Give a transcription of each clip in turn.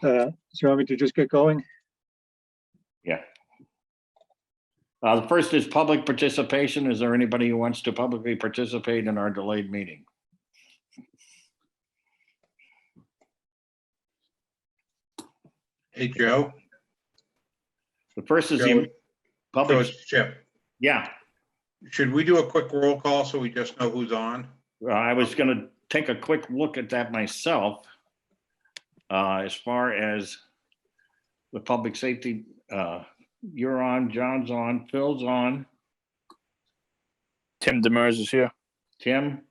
So you want me to just get going? Yeah. The first is public participation. Is there anybody who wants to publicly participate in our delayed meeting? Hey, Joe. The first is Joe, the public. it's Chip. Yeah, Should we do a quick roll call so we just know who's on? I was going to take a quick look at that myself. As far as the public safety, you're on, John's on, Phil's on, Tim Demers is here. Tim,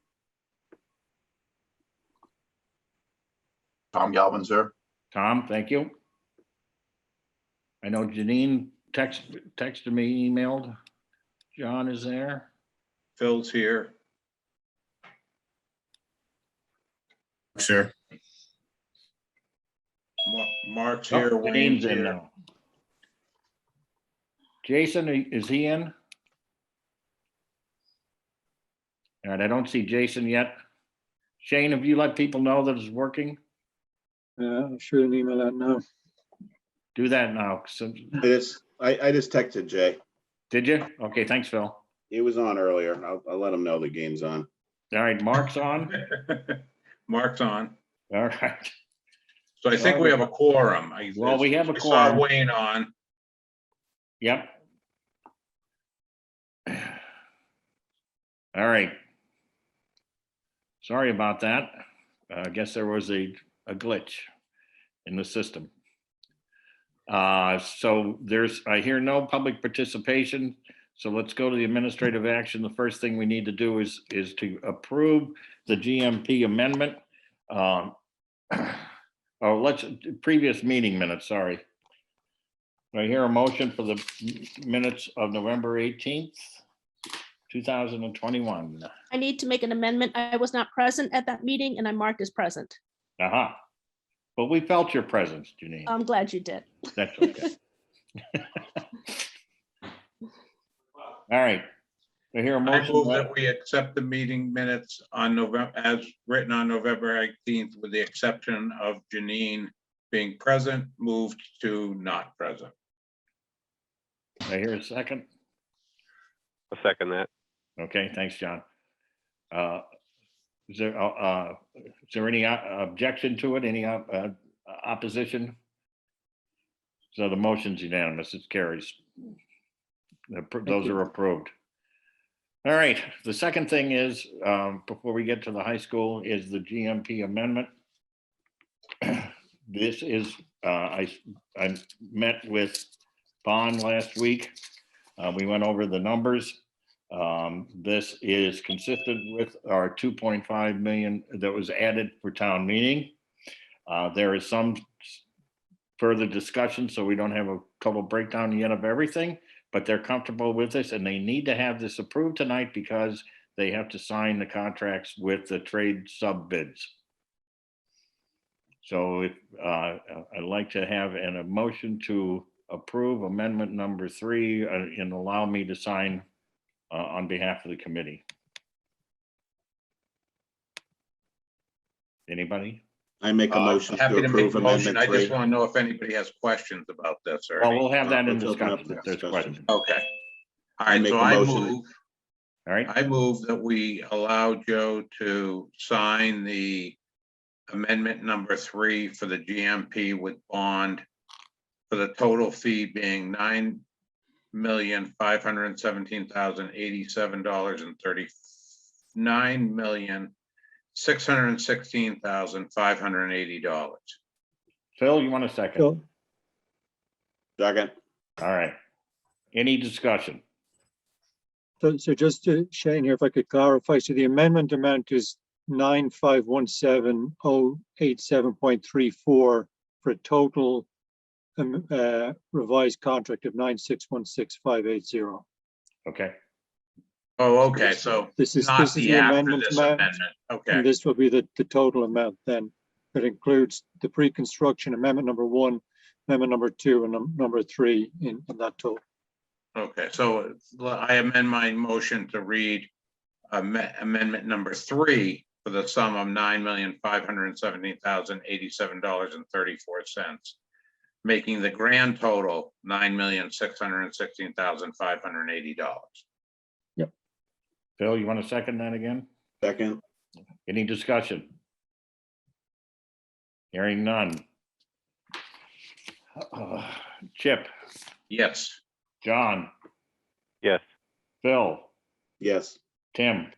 Tom Galvin, sir. Tom, thank you. I know Janine texted me, emailed. John is there. Phil's here. Sir. Mark's Oh, here. Wayne's Janine's in here. now. Jason, is he in? All right, I don't see Jason yet. Shane, have you let people know that it's working? I'll shoot an email out now. Do that now. So, I just texted Jay. did you? Okay, thanks, Phil. He was on earlier. I'll let him know the game's on. All right, Mark's on. Mark's on. All right. So I think we have a quorum. Well, we have a I saw quorum. Wayne on. Yep. All right. Sorry about that. I guess there was a glitch in the system. So I hear no public participation. So let's go to the administrative action. The first thing we need to do is to approve the GMP amendment. Previous meeting minutes, sorry. I hear a motion for the minutes of November 18th, 2021. I need to make an amendment. I was not present at that meeting and I'm marked as present. Aha. But we felt your presence, Janine. I'm glad you did. That's okay. All right. I hear a I motion. move that we accept the meeting minutes on November, as written on November 18th, with the exception of Janine being present, moved to not present. I hear a second. I'll second that. Okay, thanks, John. Is there any objection to it? Any opposition? So the motion's unanimous. It carries. Those are approved. All right. The second thing is, before we get to the high school, is the GMP amendment. This is, I met with Bond last week. We went over the numbers. This is consistent with our 2.5 million that was added for town meeting. There is some further discussion, so we don't have a total breakdown yet of everything, but they're comfortable with this and they need to have this approved tonight because they have to sign the contracts with the trade sub bids. So if I'd like to have a motion to approve amendment number 3 and allow me to sign on behalf of the committee. Anybody? I make a motion Happy to to make approve the motion. amendment I 3. just want to know if anybody has questions about this or. Well, we'll have that in Let's open up discussion the if there's discussion. questions. Okay. All I right, make so a I motion. move, All right, I move that we allow Joe to sign the amendment number 3 for the GMP with bond for the total fee being $9,517,087 and $9,616,580. Phil, you want a second? Phil, Second. All right. Any discussion? so just to Shane here, if I could clarify, so the amendment amount is 9517087.34 for a total revised contract of 9616580. Okay, Oh, okay, so This is not the the after amendment this amount. amendment. And Okay, this will be the total amount then. That includes the pre-construction amendment number 1, amendment number 2, and number 3 in that total. okay, so I amend my motion to read amendment number 3 for the sum of $9,517,087.34, making the grand total $9,616,580. Phil, you want to second that again? Second. Any discussion? Hearing none. Chip, Yes. John, Yes. Phil, Yes. Tim,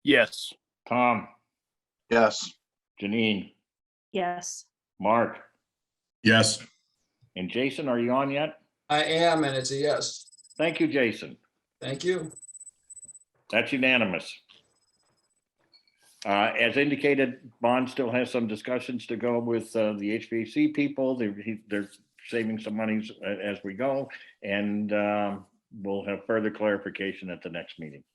Yes. Tom, Yes. Janine, Yes. Mark, Yes. and Jason, are you on yet? I am, and it's a yes. Thank you, Jason. Thank you. That's unanimous. As indicated, Bond still has some discussions to go with the HVAC people. They're saving some monies as we go, and we'll have further clarification at the next meeting.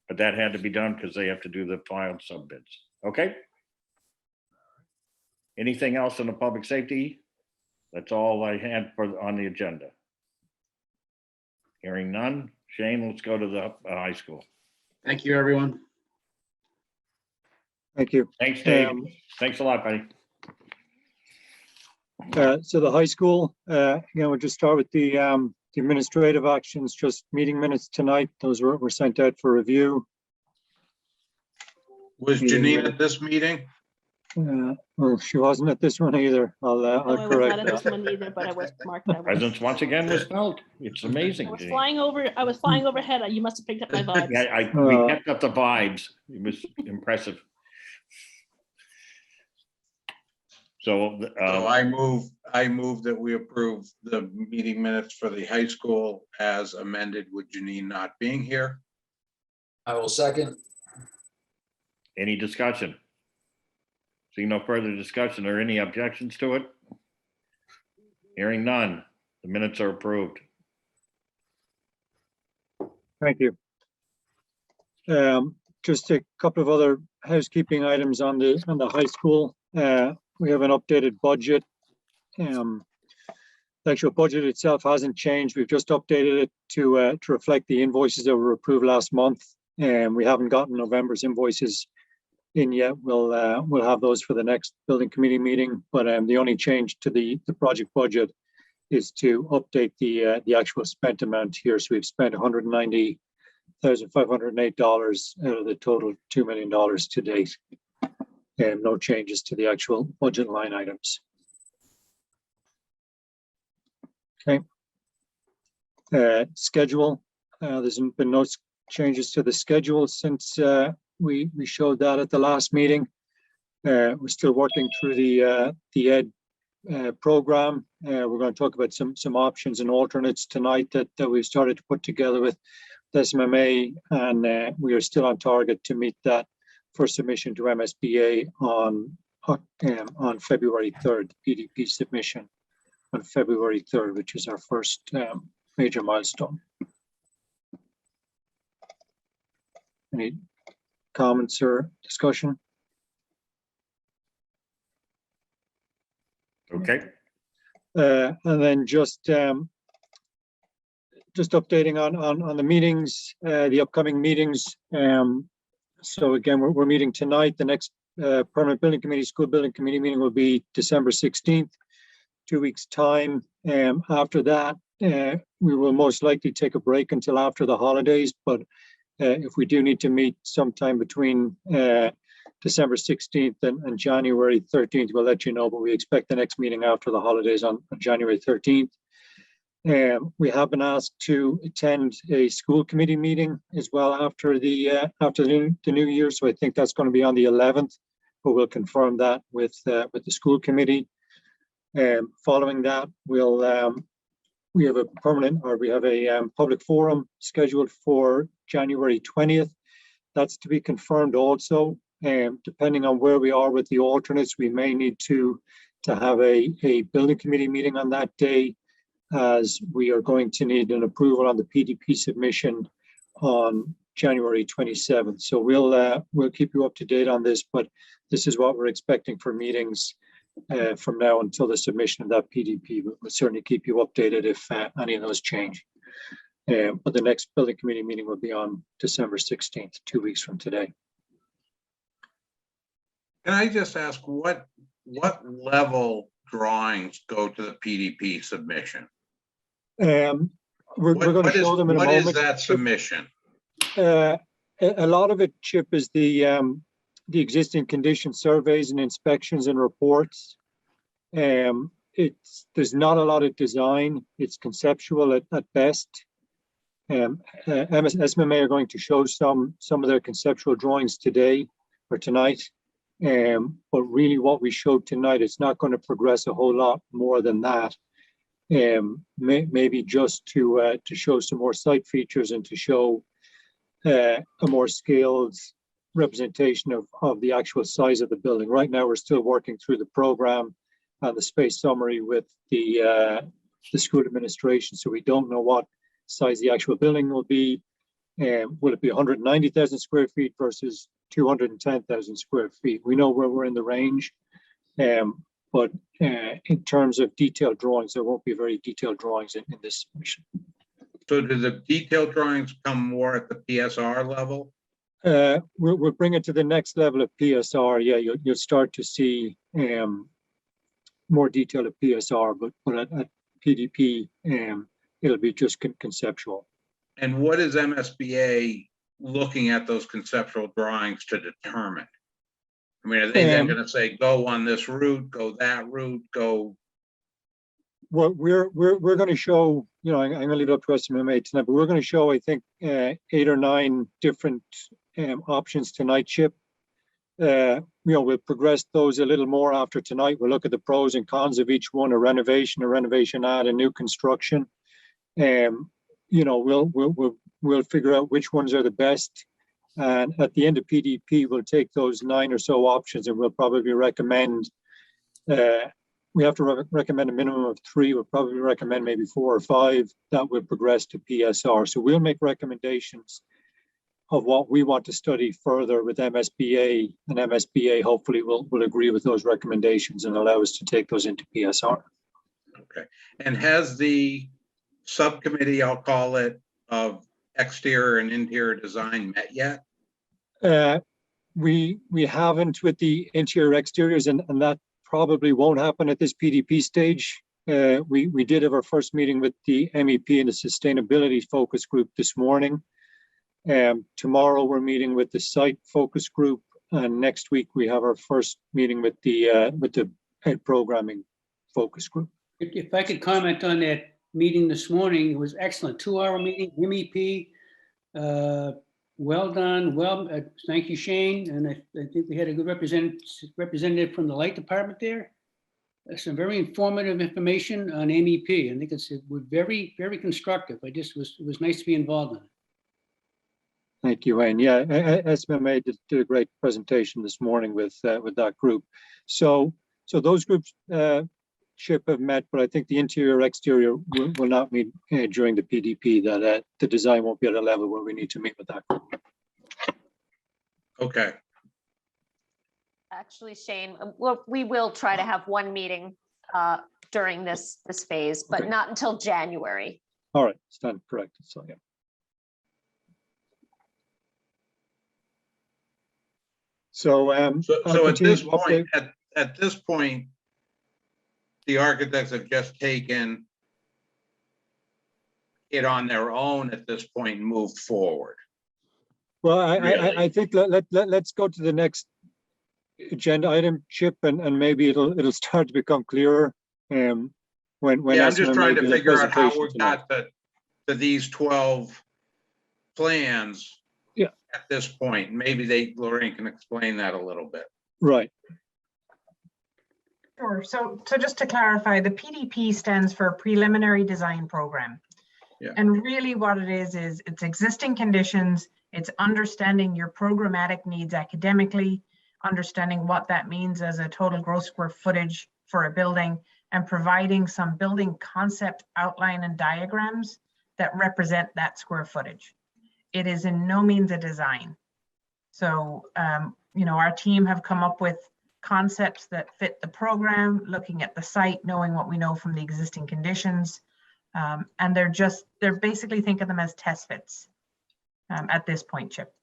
But that had to be done because they have to do the filed sub bids. Okay? Anything else on the public safety? That's all I had on the agenda. Hearing none. Shane, let's go to the high school. Thank you, everyone. Thank you. Thanks, Dave. Thanks a lot, buddy. So the high school, we'll just start with the administrative actions, just meeting minutes tonight. Those were sent out for review. Was Janine at this meeting? Well, she wasn't at this one either. I'll No, I was not correct at that. this one either, but I was marked. I was. Presence once again was felt. It's amazing. I was Janine. flying over. I was flying overhead. You must have picked up my vibes. Yeah, we kept up the vibes. It was impressive. So, So I move that we approve the meeting minutes for the high school as amended with Janine not being here. I will second. any discussion? Seeing no further discussion or any objections to it? Hearing none, the minutes are approved. Thank you. Just a couple of other housekeeping items on the high school. We have an updated budget. The actual budget itself hasn't changed. We've just updated it to reflect the invoices that were approved last month. And we haven't gotten November's invoices in yet. We'll have those for the next building committee meeting. But the only change to the project budget is to update the actual spent amount here. So we've spent $190,508 out of the total $2 million to date. And no changes to the actual budget line items. Okay. Schedule. There's been no changes to the schedule since we showed that at the last meeting. We're still working through the ed program. We're going to talk about some options and alternates tonight that we've started to put together with SMMA, and we are still on target to meet that for submission to MSBA on February 3rd, PDP submission on February 3rd, which is our first major milestone. Any comments or discussion? Okay, And then just updating on the meetings, the upcoming meetings. So again, we're meeting tonight. The next permanent building committee, school building committee meeting will be December 16th, 2 weeks time. After that, we will most likely take a break until after the holidays. But if we do need to meet sometime between December 16th and January 13th, we'll let you know. But we expect the next meeting after the holidays on January 13th. We have been asked to attend a school committee meeting as well after the new year. So I think that's going to be on the 11th, but we'll confirm that with the school committee. Following that, we have a public forum scheduled for January 20th. That's to be confirmed also. Depending on where we are with the alternates, we may need to have a building committee meeting on that day, as we are going to need an approval on the PDP submission on January 27th. So we'll keep you up to date on this, but this is what we're expecting for meetings from now until the submission of that PDP. We'll certainly keep you updated if any of those change. But the next building committee meeting will be on December 16th, 2 weeks from today. Can I just ask what level drawings go to the PDP submission? We're going to What is, show them in a what is moment. that submission? A lot of it, Chip, is the existing condition surveys and inspections and reports. There's not a lot of design. It's conceptual at best. SMMA are going to show some of their conceptual drawings today or tonight. But really what we showed tonight, it's not going to progress a whole lot more than that. Maybe just to show some more site features and to show a more scaled representation of the actual size of the building. Right now, we're still working through the program and the space summary with the school administration, so we don't know what size the actual building will be. Will it be 190,000 square feet versus 210,000 square feet? We know where we're in the range, but in terms of detailed drawings, there won't be very detailed drawings in this submission. So do the detailed drawings come more at the PSR level? We'll bring it to the next level of PSR. Yeah, you'll start to see more detail of PSR, but at PDP, it'll be just conceptual. And what is MSBA looking at those conceptual drawings to determine? I mean, are they then going to say, go on this route, go that route, go? What we're going to show, I'm going to leave it up to SMMA tonight, but we're going to show, I think, 8 or 9 different options tonight, Chip. We'll progress those a little more after tonight. We'll look at the pros and cons of each one: a renovation add, a new construction. We'll figure out which ones are the best. And at the end of PDP, we'll take those 9 or so options and we'll probably recommend, we have to recommend a minimum of 3. We'll probably recommend maybe 4 or 5 that will progress to PSR. So we'll make recommendations of what we want to study further with MSBA, and MSBA hopefully will agree with those recommendations and allow us to take those into PSR. Okay. And has the subcommittee, I'll call it, of exterior and interior design met yet? We haven't with the interior exteriors, and that probably won't happen at this PDP stage. We did have our first meeting with the MEP and the sustainability focus group this morning. Tomorrow we're meeting with the site focus group, and next week we have our first meeting with the head programming focus group. If I could comment on that meeting this morning, it was excellent. 2-hour meeting, MEP. Well done. Well, thank you, Shane. And I think we had a good representative from the light department there. Some very informative information on MEP. I think it was very, very constructive. It was nice to be involved in it. Thank you, Wayne. Yeah, SMMA did a great presentation this morning with that group. So those groups, Chip, have met, but I think the interior exterior will not meet during the PDP. That the design won't be at a level where we need to meet with that group. Okay. Actually, Shane, we will try to have one meeting during this phase, but Okay. not until January. All right, stand corrected. So yeah. So So at this point, at this point, the architects have just taken it on their own at this point and moved forward. Well, Really? I think let's go to the next agenda item, Chip, and maybe it'll start to become clearer. When Yeah, I'm just SMMA trying to do their figure out how we presentation tonight. got to these 12 plans. Yeah. At this point, maybe Lorraine can explain that a little bit. Right. Sure. So just to clarify, the PDP stands for Preliminary Design Program. Yeah. And really what it is it's existing conditions, it's understanding your programmatic needs academically, understanding what that means as a total gross square footage for a building, and providing some building concept outline and diagrams that represent that square footage. It is in no means a design. So, our team have come up with concepts that fit the program, looking at the site, knowing what we know from the existing conditions. And they're basically, think of them as test fits at this point, Chip.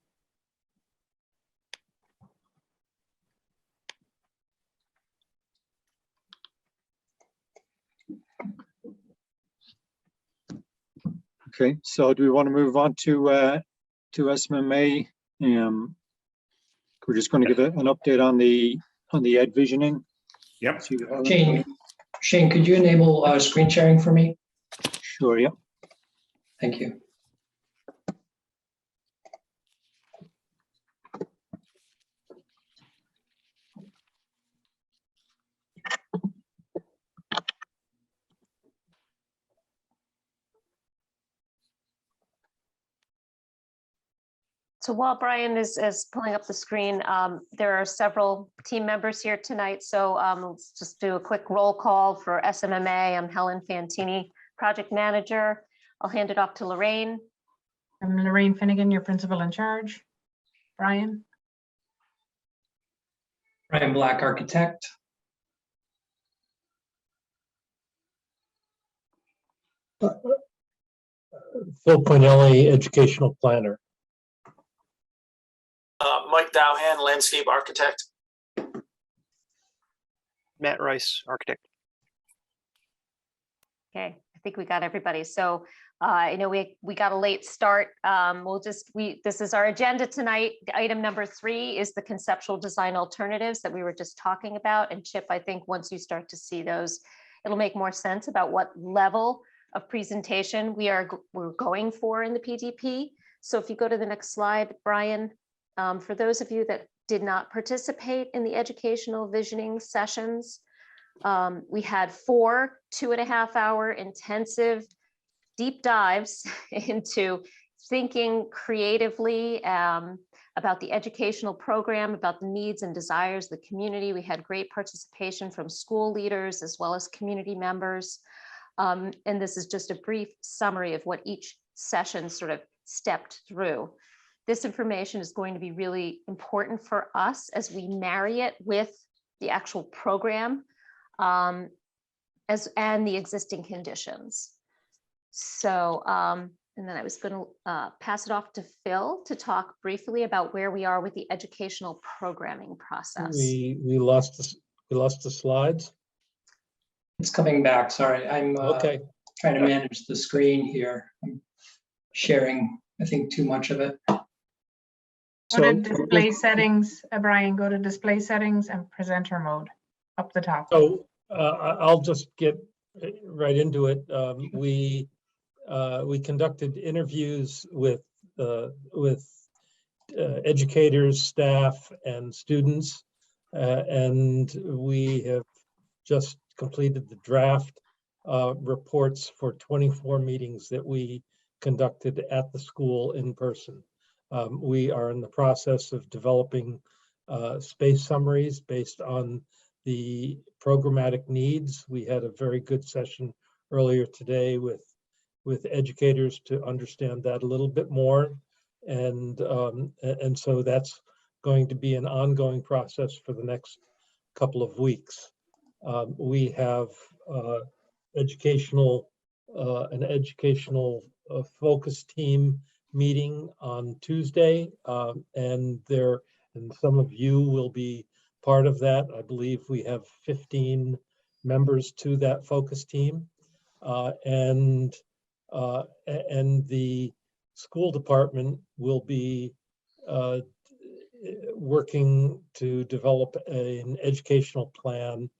Okay, so do we want to move on to SMMA? We're just going to give an update on the ed visioning. Yep. See how- Shane, could you enable screen sharing for me? Sure, yeah. Thank you. So while Brian is pulling up the screen, there are several team members here tonight. So let's just do a quick roll call for SMMA. I'm Helen Fantini, project manager. I'll hand it off to Lorraine. I'm Lorraine Finnegan, your principal in charge. Brian, Brian Black, architect. Phil Quinelli, educational planner. Mike Dowhan, landscape architect. Matt Rice, architect. Okay, I think we got everybody. So I know we got a late start. This is our agenda tonight. Item number 3 is the conceptual design alternatives that we were just talking about. And Chip, I think once you start to see those, it'll make more sense about what level of presentation we're going for in the PDP. So if you go to the next slide, Brian, for those of you that did not participate in the educational visioning sessions, we had 4 2.5-hour intensive deep dives into thinking creatively about the educational program, about the needs and desires of the community. We had great participation from school leaders as well as community members. And this is just a brief summary of what each session sort of stepped through. This information is going to be really important for us as we marry it with the actual program and the existing conditions. So, and then I was going to pass it off to Phil to talk briefly about where we are with the educational programming process. We lost the slides. It's coming back. Sorry, I'm Okay. trying to manage the screen here. I'm sharing, I think, too much of it. go to display settings, Brian, go to display settings and presenter mode up the top. So I'll just get right into it. We conducted interviews with educators, staff, and students, and we have just completed the draft reports for 24 meetings that we conducted at the school in person. We are in the process of developing space summaries based on the programmatic needs. We had a very good session earlier today with educators to understand that a little bit more. And so that's going to be an ongoing process for the next couple of weeks. We have an educational focus team meeting on Tuesday, and some of you will be part of that. I believe we have 15 members to that focus team, and the school department will be working to develop an educational plan,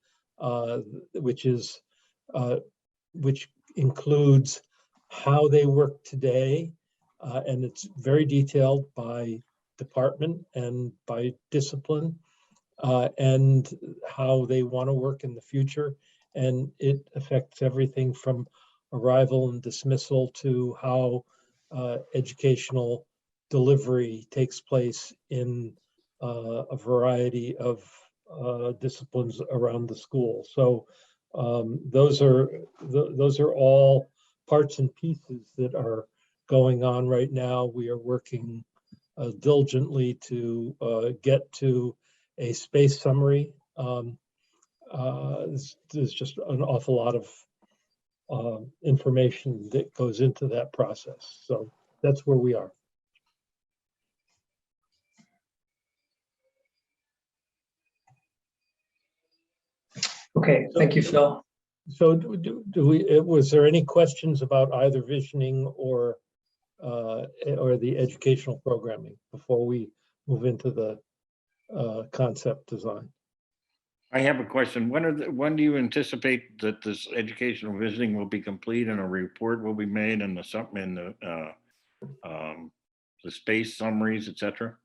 which includes how they work today, and it's very detailed by department and by discipline, and how they want to work in the future. And it affects everything from arrival and dismissal to how educational delivery takes place in a variety of disciplines around the school. So those are all parts and pieces that are going on right now. We are working diligently to get to a space summary. There's just an awful lot of information that goes into that process. So that's where we are. Okay, thank you, Phil. So do we, was there any questions about either visioning or the educational programming before we move into the concept design? I have a question. When do you anticipate that this educational visiting will be complete and a report will be made and the space summaries, et cetera?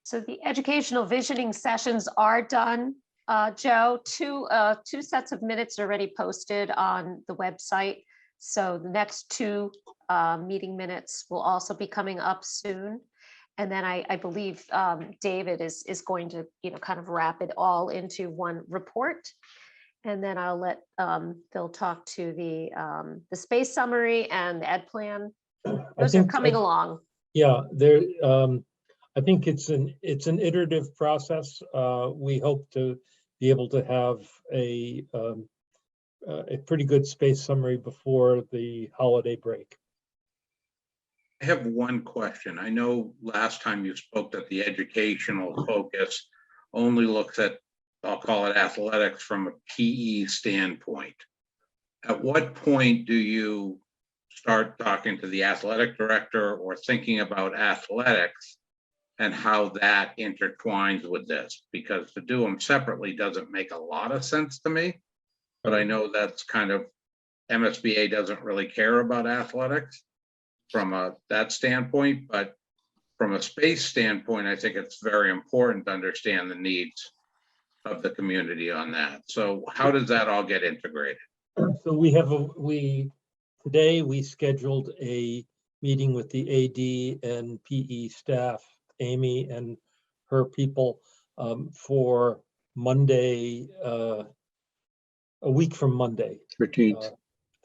So the educational visioning sessions are done, Joe. Two sets of minutes are already posted on the website. So the next two meeting minutes will also be coming up soon. And then I believe David is going to, kind of wrap it all into one report. And then I'll let Phil talk to the space summary and the ed plan. Those are coming along. Yeah, I think it's an iterative process. We hope to be able to have a pretty good space summary before the holiday break. I have one question. I know last time you spoke that the educational focus only looks at, I'll call it athletics from a PE standpoint. At what point do you start talking to the athletic director or thinking about athletics and how that intertwines with this? Because to do them separately doesn't make a lot of sense to me, but I know that's kind of, MSBA doesn't really care about athletics from that standpoint, but from a space standpoint, I think it's very important to understand the needs of the community on that. So how does that all get integrated? So today we scheduled a meeting with the AD and PE staff, Amy and her people, for Monday, a week from Monday. 13th.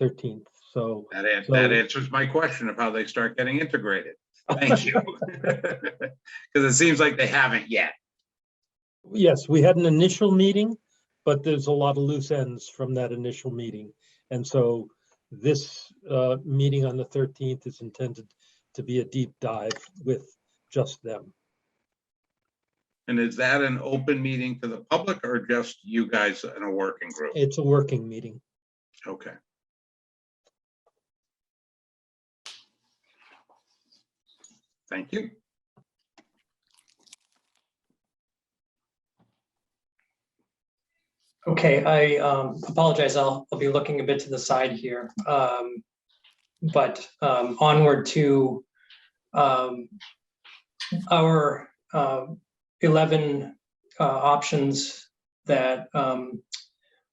13th. So that answers my question of how they start getting integrated. Thank you. Because it seems like they haven't yet. yes, we had an initial meeting, but there's a lot of loose ends from that initial meeting. And so this meeting on the 13th is intended to be a deep dive with just them. And is that an open meeting to the public or just you guys in a working group? It's a working meeting. Okay. Thank you. Okay, I apologize. I'll be looking a bit to the side here. But onward to our 11 options that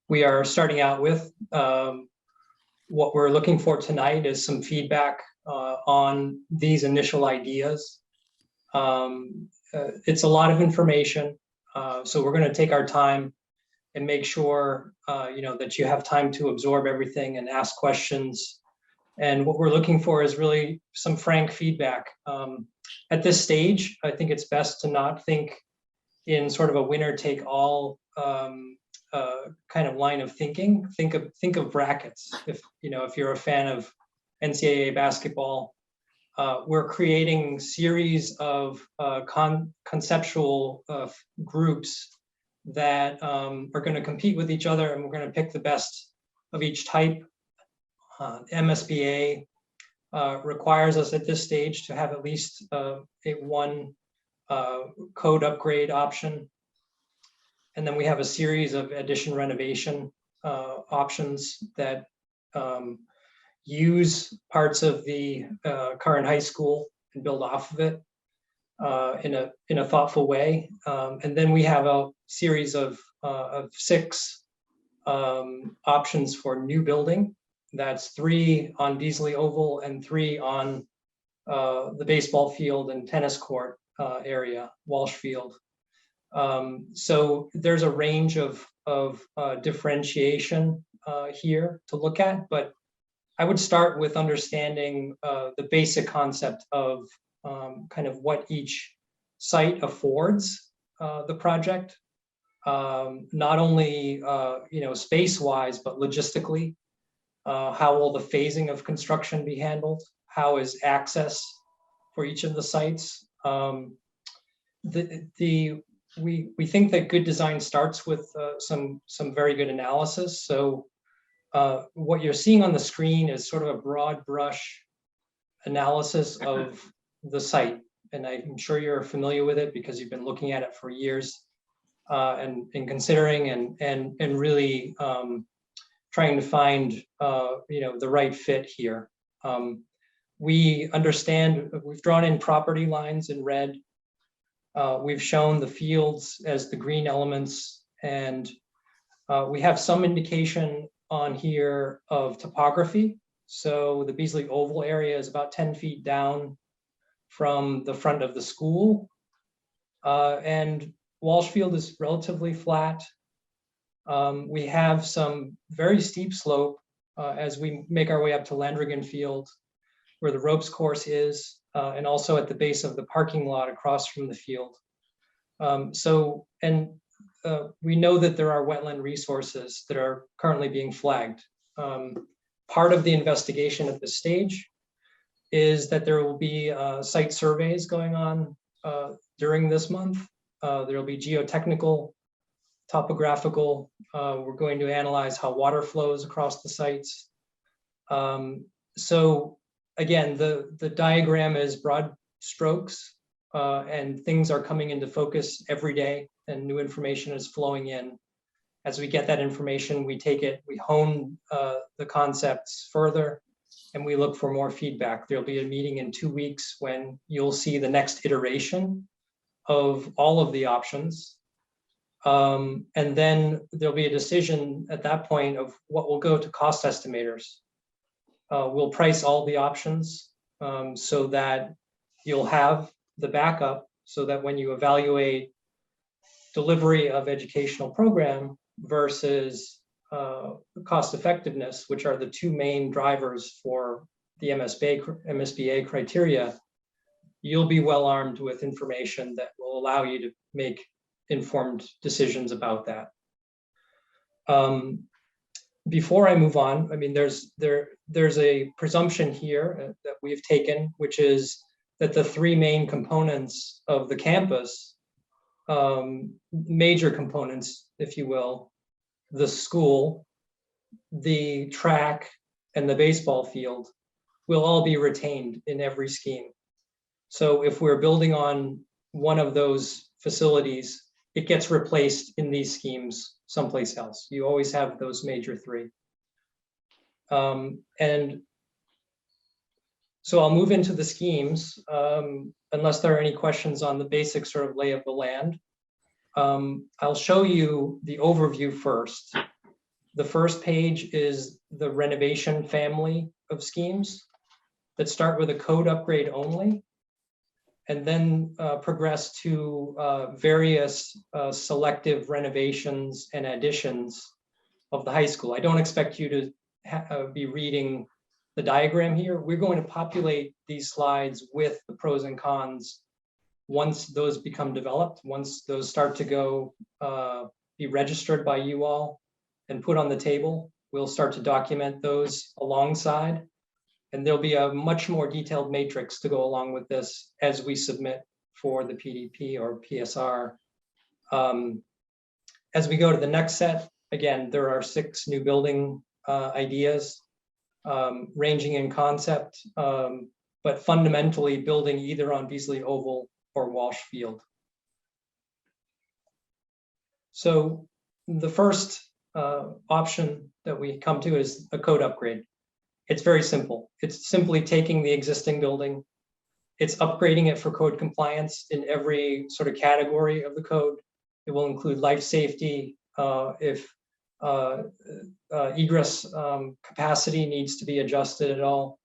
we are starting out with. What we're looking for tonight is some feedback on these initial ideas. It's a lot of information, so we're going to take our time and make sure that you have time to absorb everything and ask questions. And what we're looking for is really some frank feedback. At this stage, I think it's best to not think in sort of a winner take all kind of line of thinking. Think of brackets. If you're a fan of NCAA basketball, we're creating series of conceptual groups that are going to compete with each other, and we're going to pick the best of each type. MSBA requires us at this stage to have at least one code upgrade option. And then we have a series of addition renovation options that use parts of the current high school and build off of it in a thoughtful way. And then we have a series of 6 options for new building. That's 3 on Beasley Oval and 3 on the baseball field and tennis court area, Walsh Field. So there's a range of differentiation here to look at, but I would start with understanding the basic concept of kind of what each site affords the project, not only space-wise, but logistically. How will the phasing of construction be handled? How is access for each of the sites? The we think that good design starts with some very good analysis. So what you're seeing on the screen is sort of a broad brush analysis of the site. And I'm sure you're familiar with it because you've been looking at it for years and considering and really trying to find the right fit here. We understand, we've drawn in property lines in red. We've shown the fields as the green elements, and we have some indication on here of topography. So the Beasley Oval area is about 10 feet down from the front of the school. And Walshfield is relatively flat. We have some very steep slope as we make our way up to Landrigan Field, where the ropes course is, and also at the base of the parking lot across from the field. We know that there are wetland resources that are currently being flagged. Part of the investigation at this stage is that there will be site surveys going on during this month. There will be geotechnical, topographical. We're going to analyze how water flows across the sites. So again, the diagram is broad strokes, and things are coming into focus every day, and new information is flowing in. As we get that information, we take it, we hone the concepts further, and we look for more feedback. There'll be a meeting in 2 weeks when you'll see the next iteration of all of the options. And then there'll be a decision at that point of what will go to cost estimators. We'll price all the options so that you'll have the backup, so that when you evaluate delivery of educational program versus cost effectiveness, which are the two main drivers for the MSBA criteria, you'll be well armed with information that will allow you to make informed decisions about that. Before I move on, I mean, there's a presumption here that we've taken, which is that the three main components of the campus, major components, if you will, the school, the track, and the baseball field, will all be retained in every scheme. So if we're building on one of those facilities, it gets replaced in these schemes someplace else. You always have those major three. And so I'll move into the schemes, unless there are any questions on the basic sort of lay of the land. I'll show you the overview first. The first page is the renovation family of schemes that start with a code upgrade only, and then progress to various selective renovations and additions of the high school. I don't expect you to be reading the diagram here. We're going to populate these slides with the pros and cons once those become developed, once those start to go be registered by you all and put on the table. We'll start to document those alongside, and there'll be a much more detailed matrix to go along with this as we submit for the PDP or PSR. As we go to the next set, again, there are 6 new building ideas ranging in concept, but fundamentally building either on Beasley Oval or Walsh Field. So the first option that we come to is a code upgrade. It's very simple. It's simply taking the existing building, it's upgrading it for code compliance in every sort of category of the code. It will include life safety, if egress capacity needs to be adjusted at all.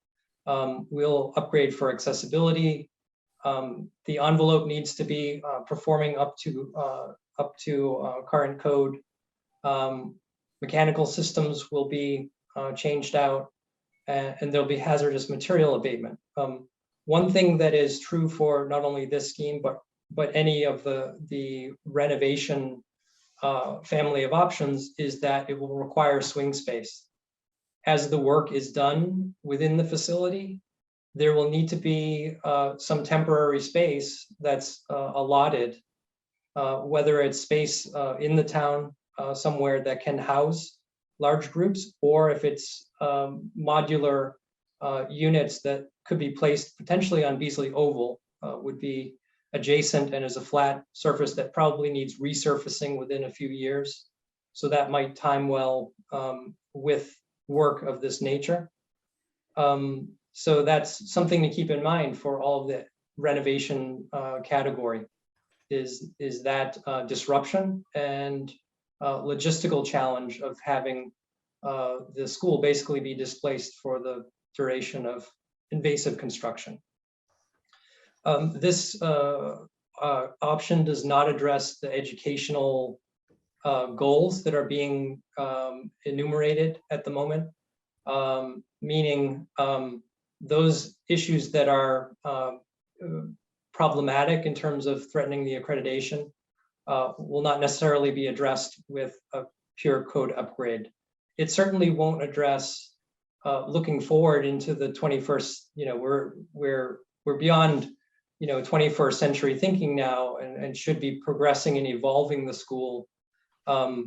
We'll upgrade for accessibility. The envelope needs to be performing up to current code. Mechanical systems will be changed out, and there'll be hazardous material abatement. One thing that is true for not only this scheme, but any of the renovation family of options is that it will require swing space. As the work is done within the facility, there will need to be some temporary space that's allotted whether it's space in the town somewhere that can house large groups, or if it's modular units that could be placed potentially on Beasley Oval, would be adjacent and is a flat surface that probably needs resurfacing within a few years. So that might time well with work of this nature. So that's something to keep in mind for all of the renovation category is that disruption and logistical challenge of having the school basically be displaced for the duration of invasive construction. This option does not address the educational goals that are being enumerated at the moment, meaning those issues that are problematic in terms of threatening the accreditation will not necessarily be addressed with a pure code upgrade. It certainly won't address looking forward into the 21st. We're beyond 21st century thinking now, and should be progressing and evolving the school. A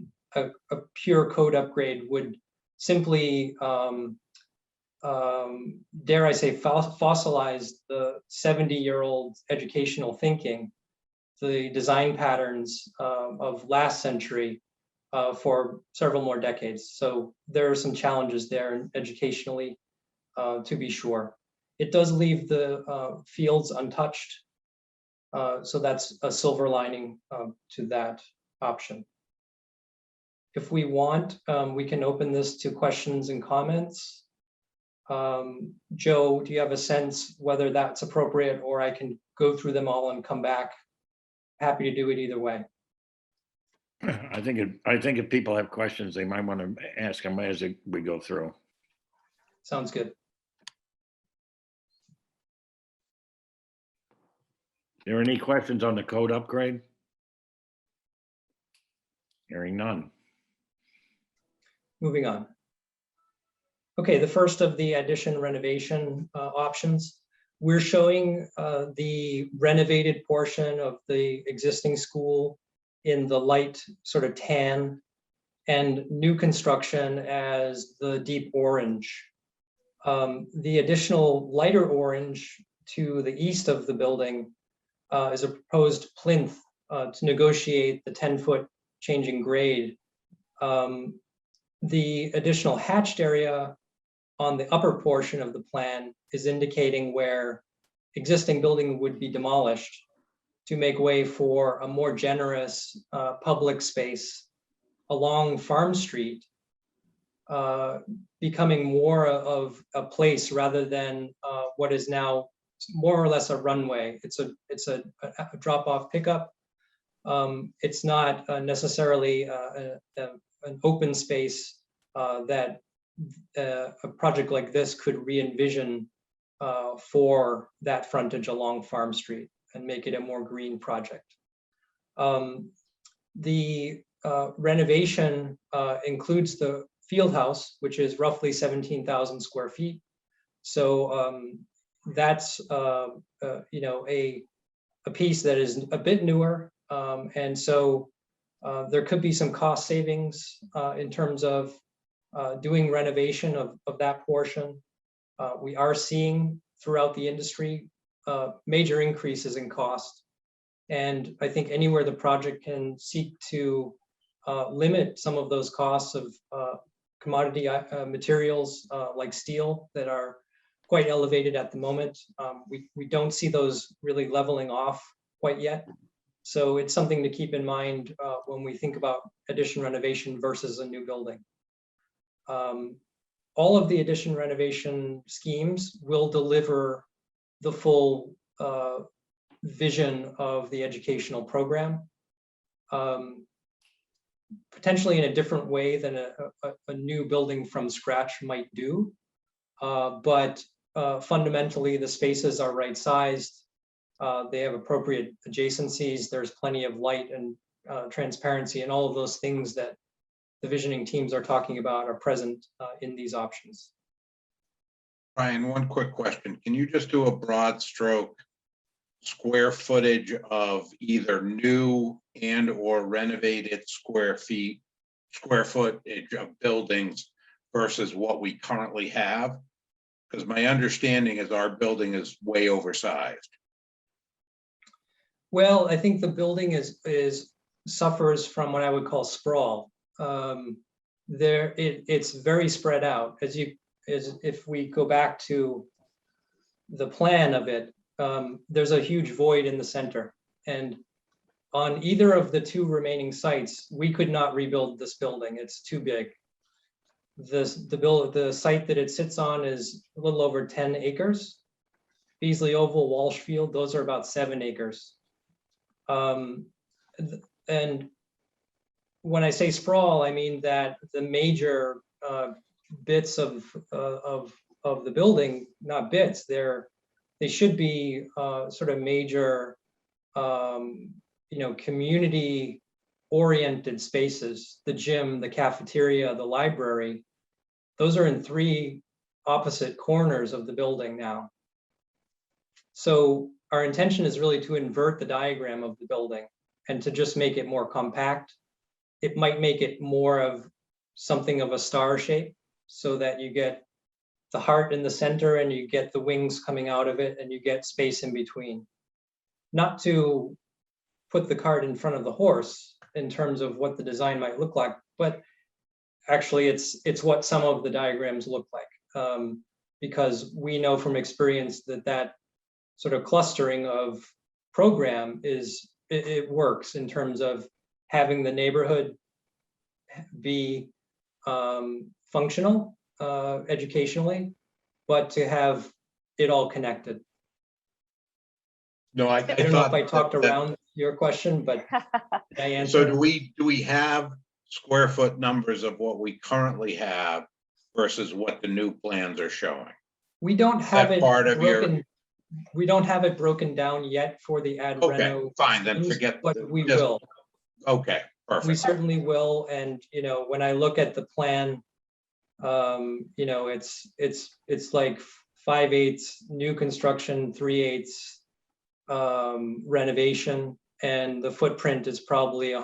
pure code upgrade would simply, dare I say, fossilize the 70-year-old educational thinking, the design patterns of last century for several more decades. So there are some challenges there educationally, to be sure. It does leave the fields untouched. So that's a silver lining to that option. If we want, we can open this to questions and comments. Joe, do you have a sense whether that's appropriate, or I can go through them all and come back? Happy to do it either way. I think if people have questions, they might want to ask them as we go through. Sounds good. There any questions on the code upgrade? Hearing none. Moving on. Okay, the first of the addition renovation options. We're showing the renovated portion of the existing school in the light sort of tan, and new construction as the deep orange. The additional lighter orange to the east of the building is a proposed plinth to negotiate the 10-foot changing grade. The additional hatched area on the upper portion of the plan is indicating where existing building would be demolished to make way for a more generous public space along Farm Street, becoming more of a place rather than what is now more or less a runway. It's a drop-off pickup. It's not necessarily an open space that a project like this could re-envision for that frontage along Farm Street and make it a more green project. The renovation includes the field house, which is roughly 17,000 square feet. So that's a piece that is a bit newer, and so there could be some cost savings in terms of doing renovation of that portion. We are seeing throughout the industry major increases in cost, and I think anywhere the project can seek to limit some of those costs of commodity materials like steel that are quite elevated at the moment. We don't see those really leveling off quite yet. So it's something to keep in mind when we think about addition renovation versus a new building. All of the addition renovation schemes will deliver the full vision of the educational program, potentially in a different way than a new building from scratch might do. But fundamentally, the spaces are right-sized. They have appropriate adjacencies. There's plenty of light and transparency, and all of those things that the visioning teams are talking about are present in these options. Brian, one quick question. Can you just do a broad stroke square footage of either new and or renovated square footage of buildings versus what we currently have? Because my understanding is our building is way oversized. Well, I think the building suffers from what I would call sprawl. It's very spread out. If we go back to the plan of it, there's a huge void in the center. And on either of the two remaining sites, we could not rebuild this building. It's too big. The site that it sits on is a little over 10 acres. Beasley Oval, Walshfield, those are about 7 acres. And when I say sprawl, I mean that the major bits of the building, not bits, they should be sort of major, community oriented spaces. The gym, the cafeteria, the library, those are in 3 opposite corners of the building now. So our intention is really to invert the diagram of the building and to just make it more compact. It might make it more of something of a star shape so that you get the heart in the center and you get the wings coming out of it and you get space in between. Not to put the cart in front of the horse in terms of what the design might look like, but actually it's what some of the diagrams look like, because we know from experience that sort of clustering of program it works in terms of having the neighborhood be functional educationally, but to have it all connected. No, I don't know if I talked around your question, but I answered. So do we have square foot numbers of what we currently have versus what the new plans are showing? We don't have it part of your- broken. We don't have it broken down yet for the ad Okay, reno, fine, then forget. but we just- will. Okay, We perfect. certainly will. And, when I look at the plan, it's like 5/8 new construction, 3/8 renovation, and the footprint is probably a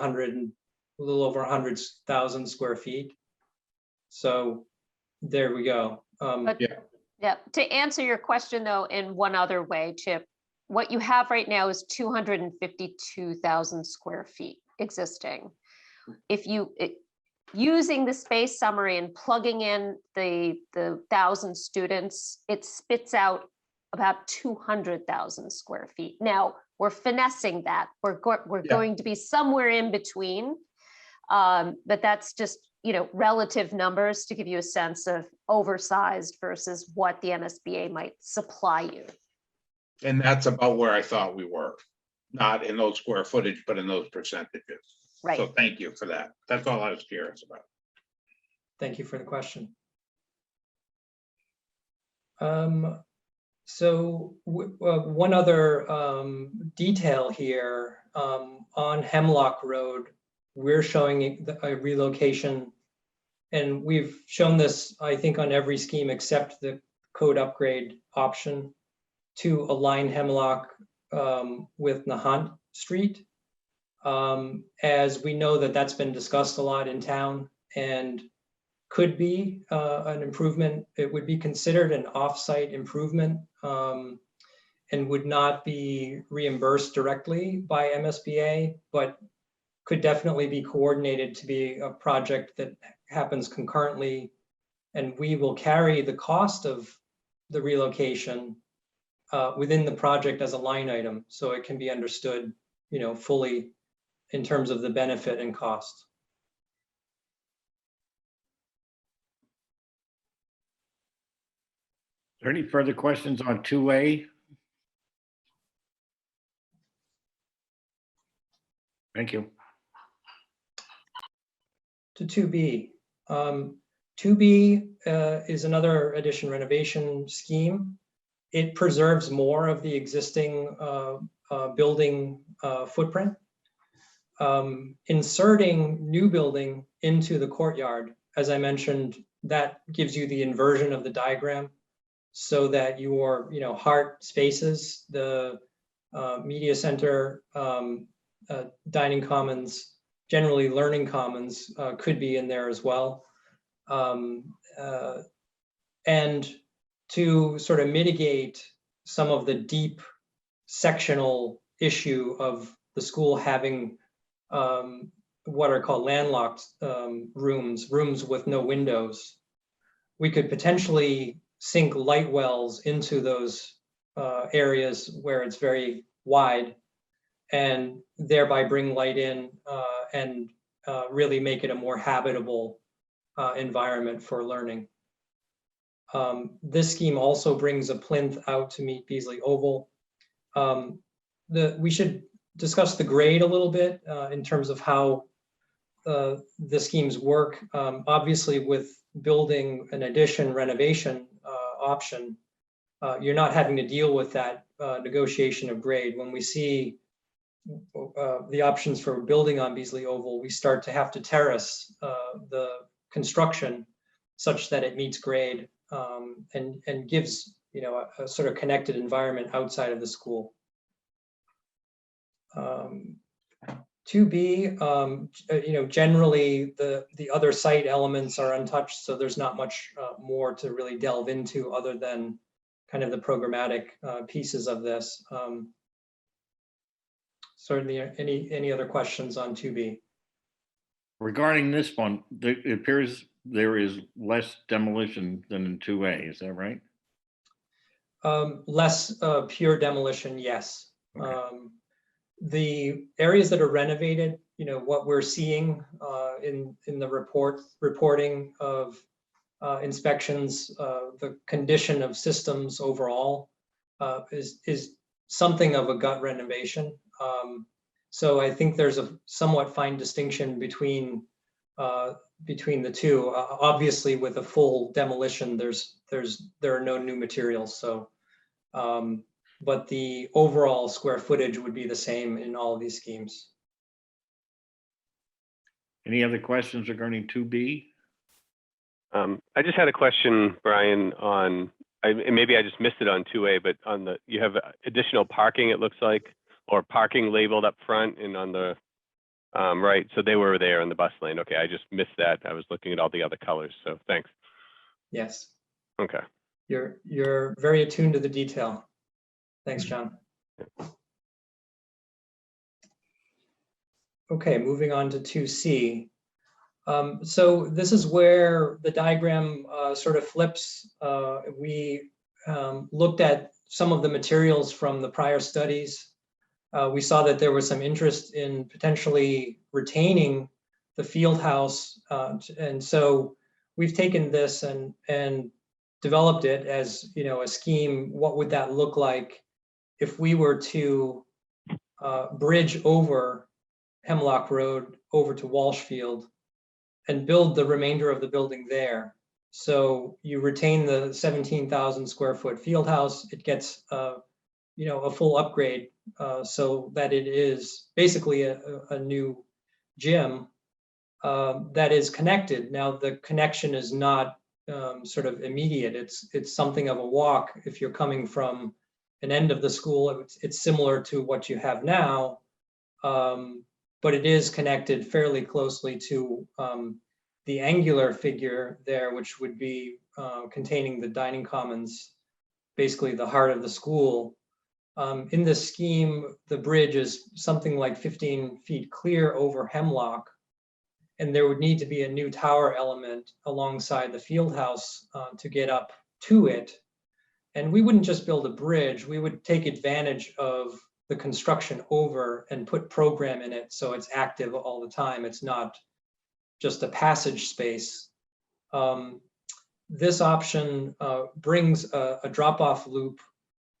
little over 100,000 square feet. So there we go. Yeah, to answer your question though, in one other way, Chip, what you have right now is 252,000 square feet existing. If using the space summary and plugging in the 1,000 students, it spits out about 200,000 square feet. Now we're finessing that. We're going to be somewhere in between, but that's just relative numbers to give you a sense of oversized versus what the MSBA might supply you. And that's about where I thought we were, not in those square footage, but in those percentages. Right. So thank you for that. That's all I was curious about. Thank you for the question. So one other detail here, on Hemlock Road, we're showing a relocation, and we've shown this, I think, on every scheme except the code upgrade option, to align Hemlock with Nahant Street. As we know that's been discussed a lot in town and could be an improvement. It would be considered an off-site improvement and would not be reimbursed directly by MSBA, but could definitely be coordinated to be a project that happens concurrently. And we will carry the cost of the relocation within the project as a line item, so it can be understood, fully in terms of the benefit and cost. Is there any further questions on 2A? Thank you. To 2B. 2B is another addition renovation scheme. It preserves more of the existing building footprint. Inserting new building into the courtyard, as I mentioned, that gives you the inversion of the diagram so that your heart spaces, the media center, dining commons, generally learning commons could be in there as well. And to sort of mitigate some of the deep sectional issue of the school having what are called landlocked rooms with no windows, we could potentially sink light wells into those areas where it's very wide, and thereby bring light in and really make it a more habitable environment for learning. This scheme also brings a plinth out to meet Beasley Oval. We should discuss the grade a little bit in terms of how the schemes work. Obviously, with building an addition renovation option, you're not having to deal with that negotiation of grade. When we see the options for building on Beasley Oval, we start to have to terrace the construction such that it meets grade and gives, you know, a sort of connected environment outside of the school. 2B, you know, generally the other site elements are untouched, so there's not much more to really delve into other than kind of the programmatic pieces of this. Certainly, any other questions on 2B? Regarding this one, it appears there is less demolition than in 2A, is that right? Less pure demolition, yes. Okay. The areas that are renovated, you know, what we're seeing in the reporting of inspections, the condition of systems overall is something of a gut renovation. So I think there's a somewhat fine distinction between the two. Obviously, with a full demolition, there are no new materials. So, but the overall square footage would be the same in all of these schemes. Any other questions regarding 2B? I just had a question, Brian, on, and maybe I just missed it on 2A, but on the, you have additional parking, it looks like, or parking labeled up front and on the right. So they were there in the bus lane. Okay, I just missed that. I was looking at all the other colors. So thanks. Yes. Okay. You're very attuned to the detail. Thanks, John. Okay, moving on to 2C. So this is where the diagram sort of flips. We looked at some of the materials from the prior studies. We saw that there was some interest in potentially retaining the field house. And so we've taken this and developed it as, you know, a scheme. What would that look like if we were to bridge over Hemlock Road over to Walshfield and build the remainder of the building there? So you retain the 17,000 square foot field house. It gets, you know, a full upgrade so that it is basically a new gym that is connected. Now the connection is not sort of immediate. It's something of a walk. If you're coming from an end of the school, it's similar to what you have now, but it is connected fairly closely to the angular figure there, which would be containing the dining commons, basically the heart of the school. In this scheme, the bridge is something like 15 feet clear over Hemlock, and there would need to be a new tower element alongside the field house to get up to it. And we wouldn't just build a bridge, we would take advantage of the construction over and put program in it so it's active all the time. It's not just a passage space. This option brings a drop-off loop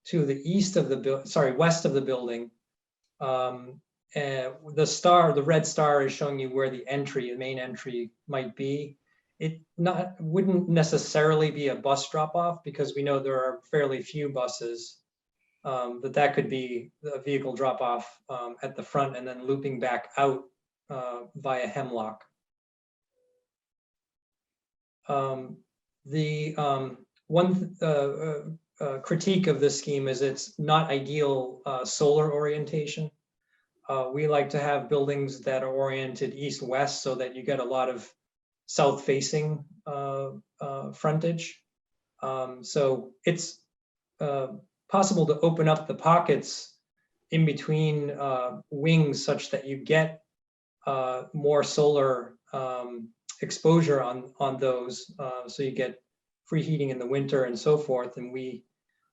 to the east of the west of the building. And the red star is showing you where the main entry might be. It wouldn't necessarily be a bus drop-off because we know there are fairly few buses, but that could be a vehicle drop-off at the front and then looping back out via Hemlock. critique of this scheme is it's not ideal solar orientation. We like to have buildings that are oriented east-west so that you get a lot of south-facing frontage. So it's possible to open up the pockets in between wings such that you get more solar exposure on those. So you get free heating in the winter and so forth. And we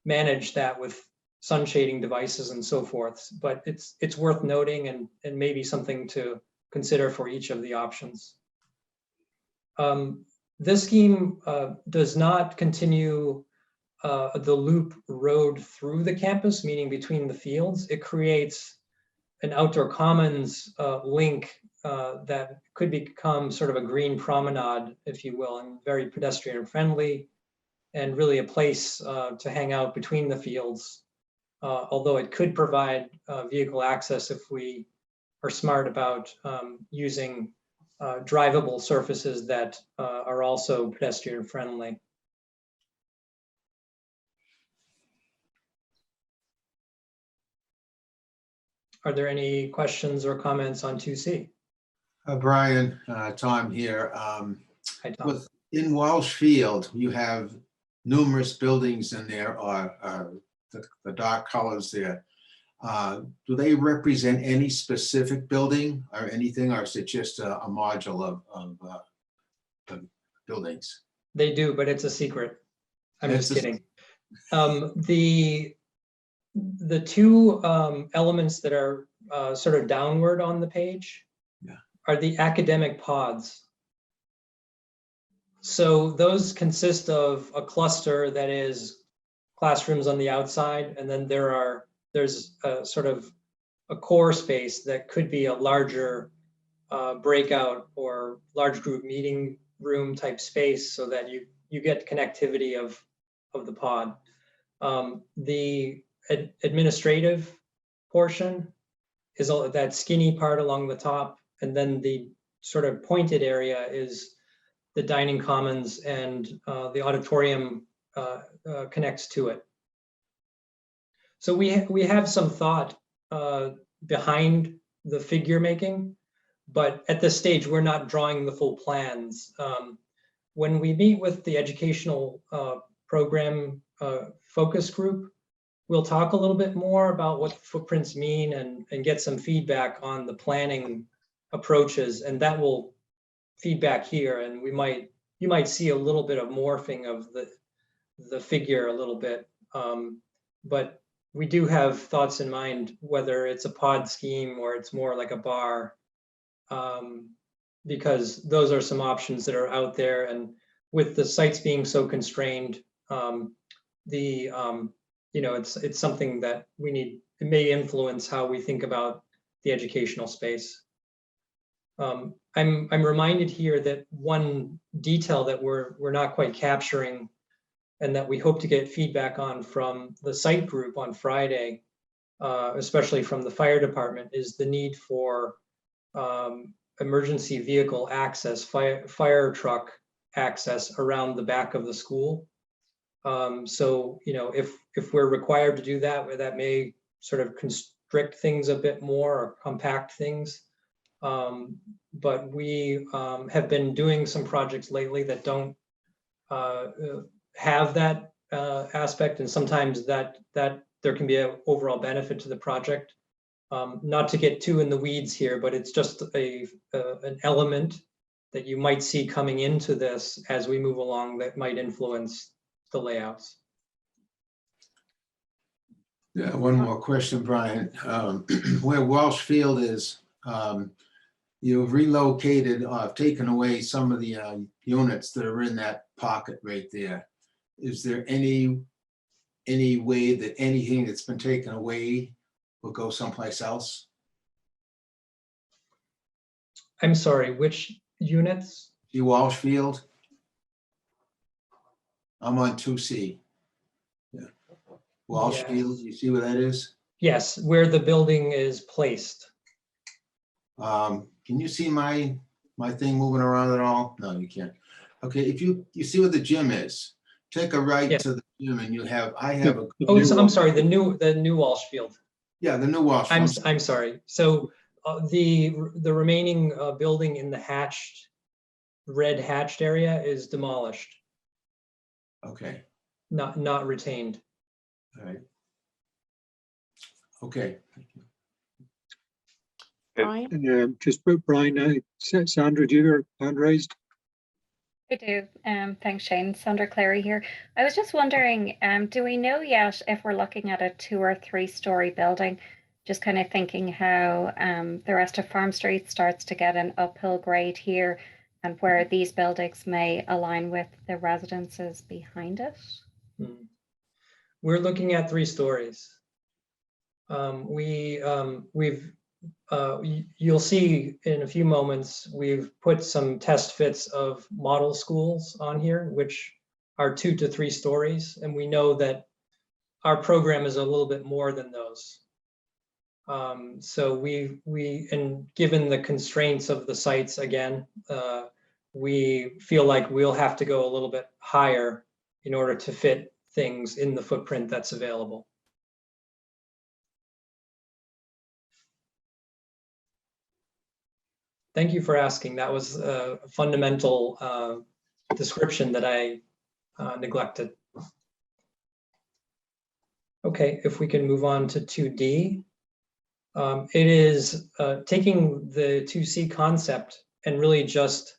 manage that with sun shading devices and so forth. But it's worth noting and maybe something to consider for each of the options. This scheme does not continue the loop road through the campus, meaning between the fields. It creates an outdoor commons link that could become sort of a green promenade, if you will, and very pedestrian friendly, and really a place to hang out between the fields. Although it could provide vehicle access if we are smart about using drivable surfaces that are also pedestrian friendly. Are there any questions or comments on 2C? Brian, Tom here. Hi, Tom. In Walsh Field, you have numerous buildings in there, or the dark colors there. Do they represent any specific building or anything, or is it just a module of buildings? They do, but it's a secret. I'm It's just kidding. The two elements that are sort of downward on the page are the academic pods. So those consist of a cluster that is classrooms on the outside, and then there's a sort of a core space that could be a larger breakout or large group meeting room type space, so that you get connectivity of the pod. The administrative portion is all that skinny part along the top, and then the sort of pointed area is the dining commons, and the auditorium connects to it. So we have some thought behind the figure making, but at this stage we're not drawing the full plans. When we meet with the educational program focus group, we'll talk a little bit more about what footprints mean and get some feedback on the planning approaches, and that will feedback here, and you might see a little bit of morphing of the figure a little bit, but we do have thoughts in mind whether it's a pod scheme or it's more like a bar, because those are some options that are out there, and with the sites being so constrained, it's something that it may influence how we think about the educational space. I'm reminded here that one detail that we're not quite capturing, and that we hope to get feedback on from the site group on Friday, especially from the fire department, is the need for emergency vehicle access, fire truck access around the back of the school. So, if we're required to do that, that may sort of constrict things a bit more or compact things. But we have been doing some projects lately that don't have that aspect, and sometimes that there can be an overall benefit to the project. Not to get too in the weeds here, but it's just an element that you might see coming into this as we move along that might influence the layouts. Yeah, one more question, Brian. Where Walsh Field is, you've relocated or taken away some of the units that are in that pocket right there. Is there any way that anything that's been taken away will go someplace else? I'm sorry, which units? The Walsh Field? I'm on 2C. Yeah. Walsh Yes. Field, you see where that is? Yes, where the building is placed. Can you see my thing moving around at all? No, you can't. Okay, if you see where the gym is, take a right Yes. to the Jim, and I have a, Oh, so I'm sorry, the new Walsh Field. yeah, the new Walsh. I'm sorry. So the remaining building in the red hatched area is demolished, Okay, not retained. all right. Okay. Brian? Just Brian, Sandra, do you have your hand raised? I do. Thanks, Shane. Sandra Clary here. I was just wondering, do we know yet if we're looking at a 2 or 3 story building? Just kind of thinking how the rest of Farm Street starts to get an uphill grade here and where these buildings may align with the residences behind it. We're looking at 3 stories. You'll see in a few moments, we've put some test fits of model schools on here, which are 2 to 3 stories. And we know that our program is a little bit more than those. So and given the constraints of the sites again, we feel like we'll have to go a little bit higher in order to fit things in the footprint that's available. Thank you for asking. That was a fundamental description that I neglected. Okay, if we can move on to 2D. It is taking the 2C concept and really just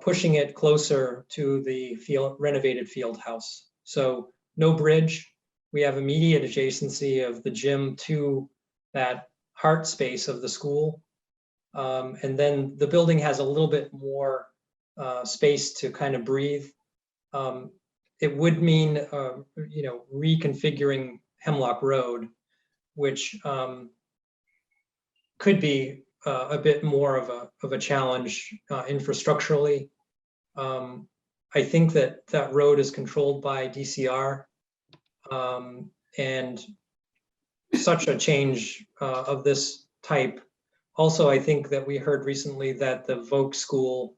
pushing it closer to the renovated field house. So no bridge. We have immediate adjacency of the gym to that heart space of the school. And then the building has a little bit more space to kind of breathe. It would mean, reconfiguring Hemlock Road, which could be a bit more of a challenge infrastructurally. I think that road is controlled by DCR, and such a change of this type. Also, I think that we heard recently that the Vogue School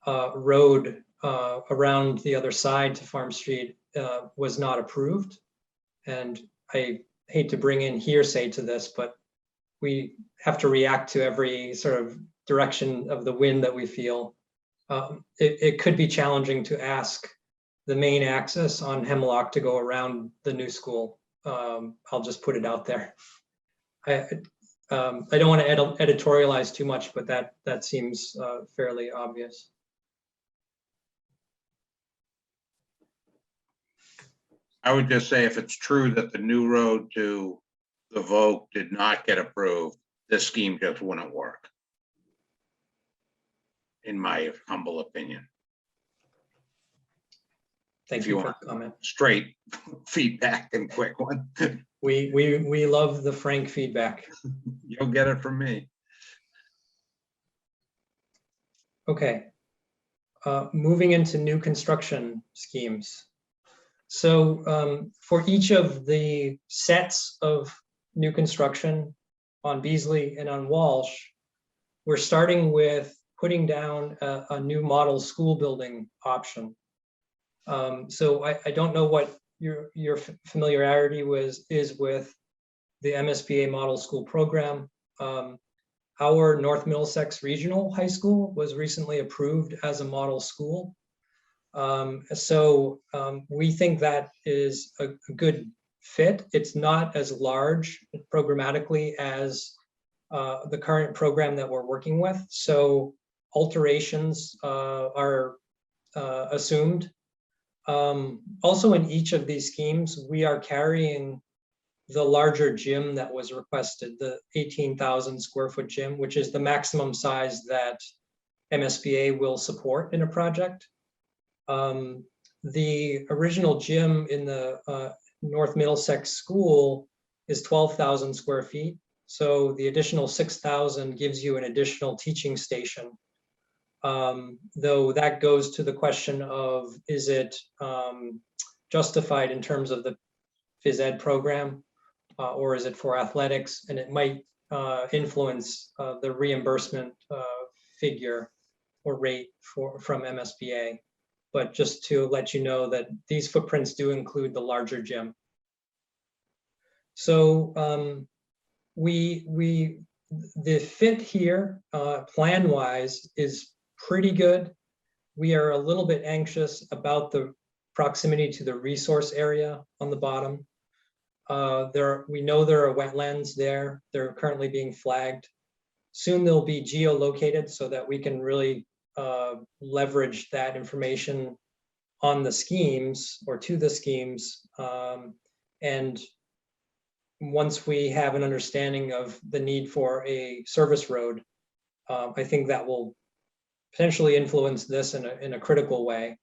road around the other side to Farm Street was not approved. And I hate to bring in hearsay to this, but we have to react to every sort of direction of the wind that we feel. It could be challenging to ask the main axis on Hemlock to go around the new school. I'll just put it out there. I don't want to editorialize too much, but that seems fairly obvious. I would just say if it's true that the new road to the Vogue did not get approved, this scheme just wouldn't work, in my humble opinion. Thank you for the comment. Straight feedback and quick one. We love the frank feedback. You'll get it from me. Okay. Moving into new construction schemes. So for each of the sets of new construction on Beasley and on Walsh, we're starting with putting down a new model school building option. So I don't know what your familiarity is with the MSBA model school program. Our North Middlesex Regional High School was recently approved as a model school. So we think that is a good fit. It's not as large programmatically as the current program that we're working with. So alterations are assumed. Also in each of these schemes, we are carrying the larger gym that was requested, the 18,000 square foot gym, which is the maximum size that MSBA will support in a project. The original gym in the North Middlesex School is 12,000 square feet. So the additional 6,000 gives you an additional teaching station. Though that goes to the question of, is it justified in terms of the phys ed program, or is it for athletics? And it might influence the reimbursement figure or rate from MSBA. but just to let you know that these footprints do include the larger gym. So the fit here, plan-wise, is pretty good. We are a little bit anxious about the proximity to the resource area on the bottom. We know there are wetlands there. They're currently being flagged. Soon they'll be geolocated so that we can really leverage that information on the schemes or to the schemes. And once we have an understanding of the need for a service road, I think that will potentially influence this in a critical way.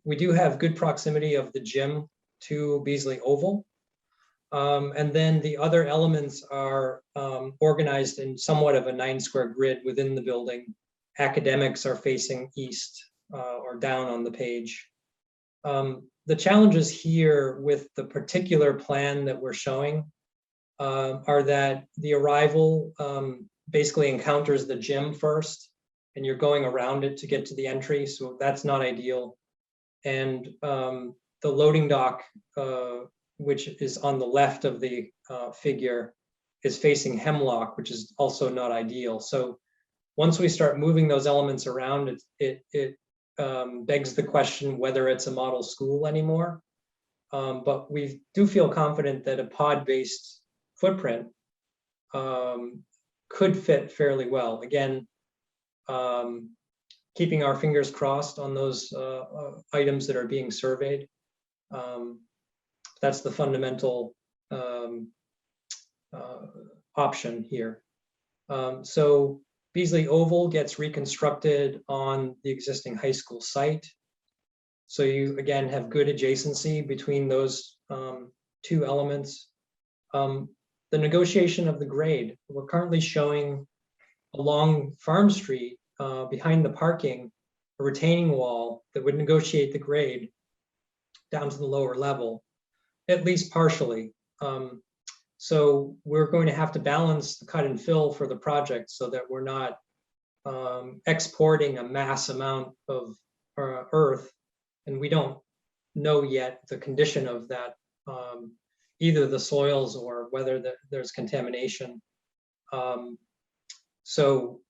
We do have good proximity of the gym to Beasley Oval. And then the other elements are organized in somewhat of a 9-square grid within the building. Academics are facing east or down on the page. The challenges here with the particular plan that we're showing are that the arrival basically encounters the gym first, and you're going around it to get to the entry, so that's not ideal. And the loading dock, which is on the left of the figure, is facing Hemlock, which is also not ideal. So once we start moving those elements around, it begs the question whether it's a model school anymore. But we do feel confident that a pod-based footprint could fit fairly well. Again, keeping our fingers crossed on those items that are being surveyed. That's the fundamental option here. So Beasley Oval gets reconstructed on the existing high school site. So you, again, have good adjacency between those two elements. The negotiation of the grade. We're currently showing along Farm Street, behind the parking, a retaining wall that would negotiate the grade down to the lower level, at least partially. So we're going to have to balance the cut and fill for the project so that we're not exporting a mass amount of earth, and we don't know yet the condition of that, either the soils or whether there's contamination. So,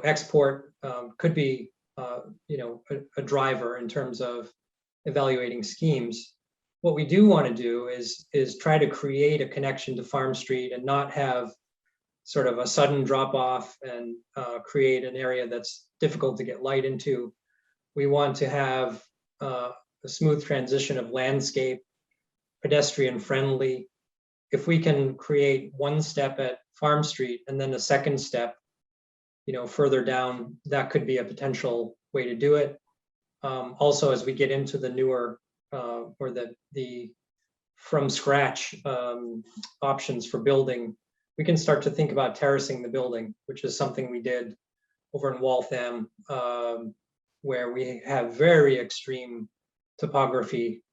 export could be, a driver in terms of evaluating schemes. What we do want to do is try to create a connection to Farm Street and not have sort of a sudden drop off and create an area that's difficult to get light into. We want to have a smooth transition of landscape, pedestrian friendly. If we can create one step at Farm Street and then a second step, further down, that could be a potential way to do it. Also, as we get into the newer or the from scratch options for building, we can start to think about terracing the building, which is something we did over in Waltham, where we have very extreme topography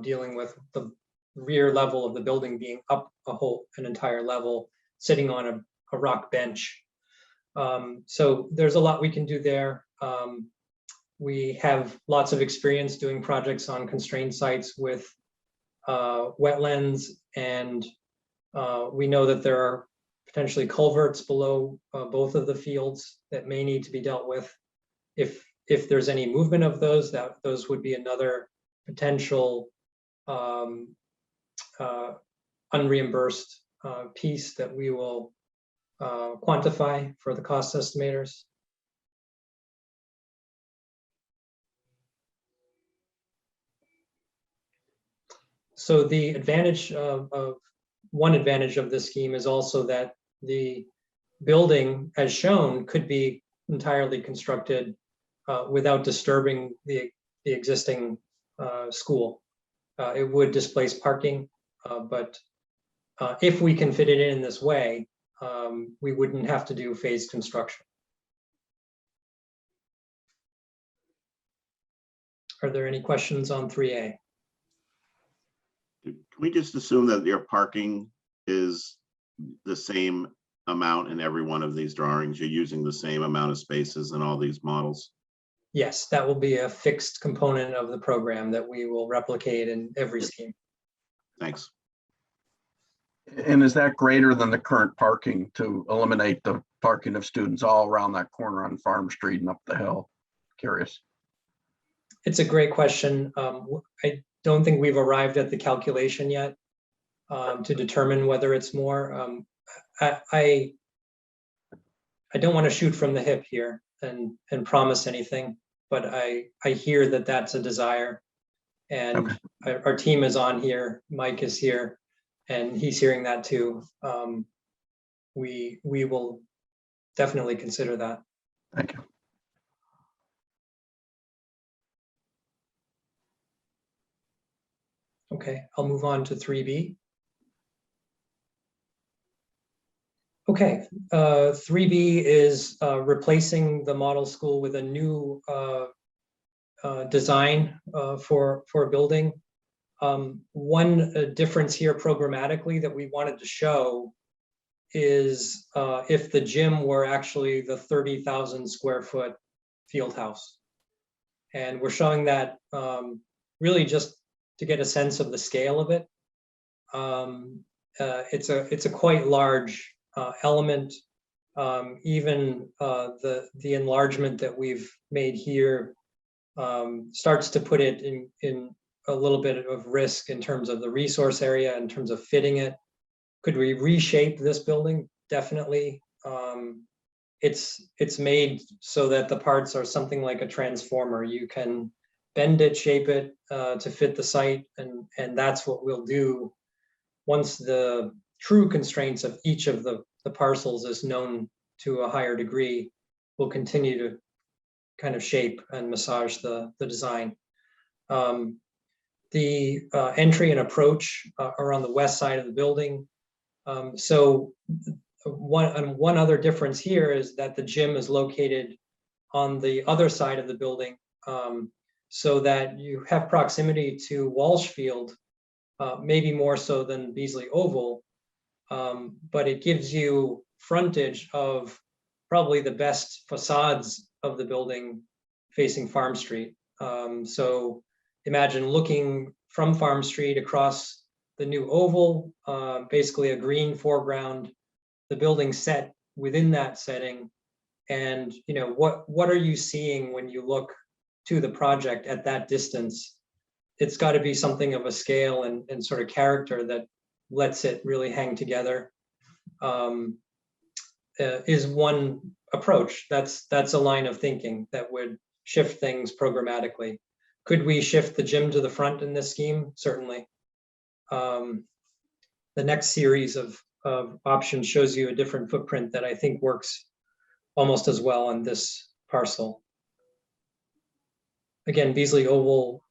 dealing with the rear level of the building being up an entire level, sitting on a rock bench. So there's a lot we can do there. We have lots of experience doing projects on constrained sites with wetlands, and we know that there are potentially culverts below both of the fields that may need to be dealt with. If there's any movement of those, those would be another potential unreimbursed piece that we will quantify for the cost estimators. So the advantage one advantage of this scheme is also that the building, as shown, could be entirely constructed without disturbing the existing school. It would displace parking, but if we can fit it in this way, we wouldn't have to do phased construction. Are there any questions on 3A? Can we just assume that your parking is the same amount in every one of these drawings? You're using the same amount of spaces in all these models? Yes, that will be a fixed component of the program that we will replicate in every scheme. Thanks. And is that greater than the current parking to eliminate the parking of students all around that corner on Farm Street and up the hill? Curious. It's a great question. I don't think we've arrived at the calculation yet to determine whether it's more. I don't want to shoot from the hip here and promise anything, but I hear that that's a desire. And our team is on here, Mike is here, and he's hearing that too. We will definitely consider that. Thank you. Okay, I'll move on to 3B. Okay, 3B is replacing the model school with a new design for a building. One difference here programmatically that we wanted to show is if the gym were actually the 30,000 square foot field house. And we're showing that really just to get a sense of the scale of it. It's a quite large element. Even the enlargement that we've made here starts to put it in a little bit of risk in terms of the resource area, in terms of fitting it. Could we reshape this building? Definitely. It's made so that the parts are something like a transformer. You can bend it, shape it to fit the site, and that's what we'll do once the true constraints of each of the parcels is known to a higher degree. We'll continue to kind of shape and massage the design. The entry and approach are on the west side of the building. So one other difference here is that the gym is located on the other side of the building, so that you have proximity to Walshfield, maybe more so than Beasley Oval, but it gives you frontage of probably the best facades of the building facing Farm Street. So imagine looking from Farm Street across the new oval, basically a green foreground, the building set within that setting. And what are you seeing when you look to the project at that distance? It's got to be something of a scale and sort of character that lets it really hang together. Is one approach. That's a line of thinking that would shift things programmatically. Could we shift the gym to the front in this scheme? Certainly. The next series of options shows you a different footprint that I think works almost as well on this parcel. Again, Beasley Oval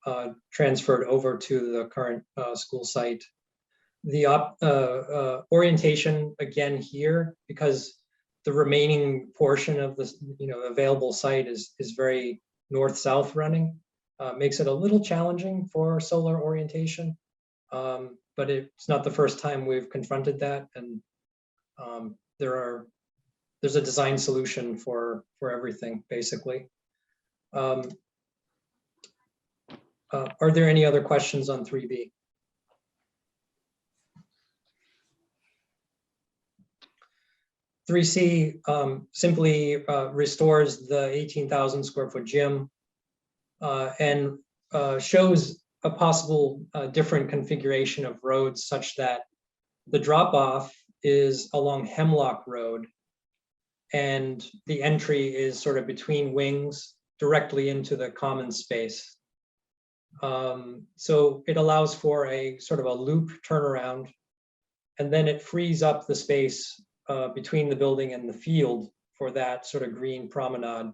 transferred over to the current school site. The orientation again here, because the remaining portion of this available site is very north-south running, makes it a little challenging for solar orientation. But it's not the first time we've confronted that, and there's a design solution for everything, basically. Are there any other questions on 3B? C simply restores the 18,000 square foot gym and shows a possible different configuration of roads such that the drop off is along Hemlock Road and the entry is sort of between wings directly into the common space. So it allows for a sort of a loop turnaround, and then it frees up the space between the building and the field for that sort of green promenade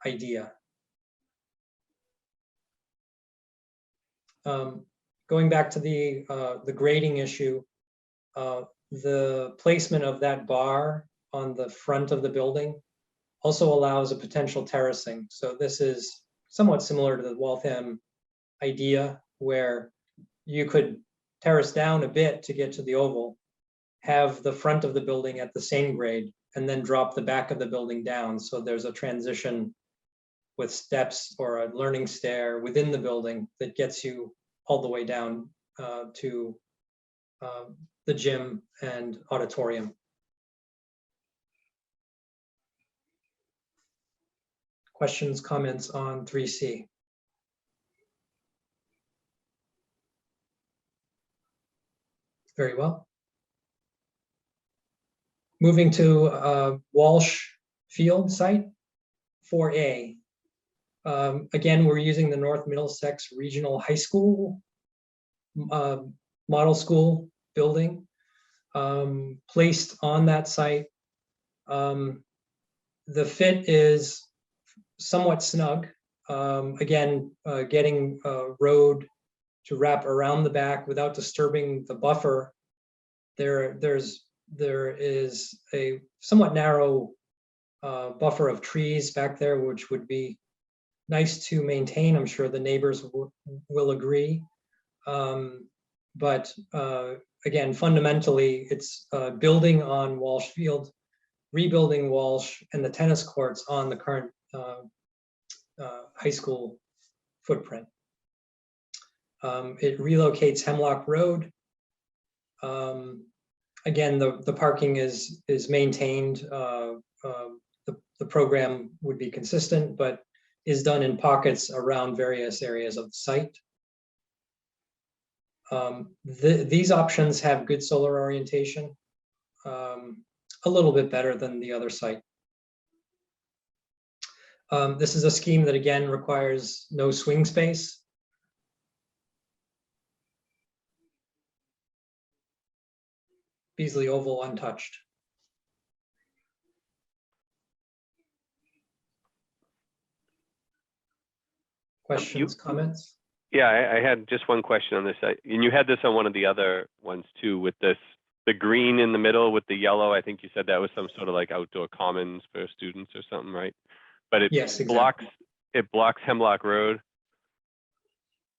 idea. Going back to the grading issue, the placement of that bar on the front of the building also allows a potential terracing. So this is somewhat similar to the Waltham idea, where you could terrace down a bit to get to the oval, have the front of the building at the same grade, and then drop the back of the building down. So there's a transition with steps or a learning stair within the building that gets you all the way down to the gym and auditorium. Questions, comments on 3C? Very well. Moving to Walsh Field site, 4A. Again, we're using the North Middlesex Regional High School model school building placed on that site. The fit is somewhat snug. Again, getting a road to wrap around the back without disturbing the buffer. There is a somewhat narrow buffer of trees back there, which would be nice to maintain. I'm sure the neighbors will agree. But again, fundamentally, it's building on Walsh Field, rebuilding Walsh and the tennis courts on the current high school footprint. It relocates Hemlock Road. Again, the parking is maintained. The program would be consistent, but is done in pockets around various areas of the site. These options have good solar orientation, a little bit better than the other site. This is a scheme that again requires no swing space. Beasley Oval untouched. Questions, comments? Yeah, I had just one question on this. And you had this on one of the other ones too, with this, the green in the middle with the yellow. I think you said that was some sort of like outdoor commons for students or something, right? But it Yes, exactly. blocks Hemlock Road.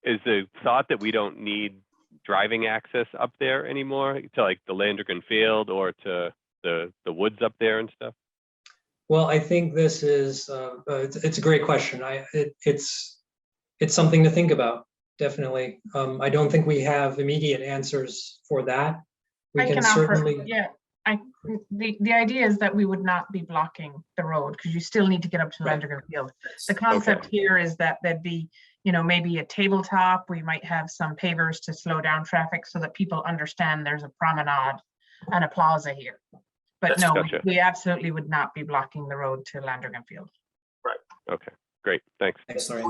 Is the thought that we don't need driving access up there anymore to like the Landrigan Field or to the woods up there and stuff? Well, I think this is it's a great question. It's something to think about, definitely. I don't think we have immediate answers for that. We I can can offer, certainly. yeah. The idea is that we would not be blocking the road because you still need to get up to Right. Landrigan Field. The concept here is that there'd be, maybe a tabletop. We might have some pavers to slow down traffic so that people understand there's a promenade and a plaza here. But no, Gotcha. we absolutely would not be blocking the road to Landrigan Field. Okay, great, thanks. Thanks, sorry.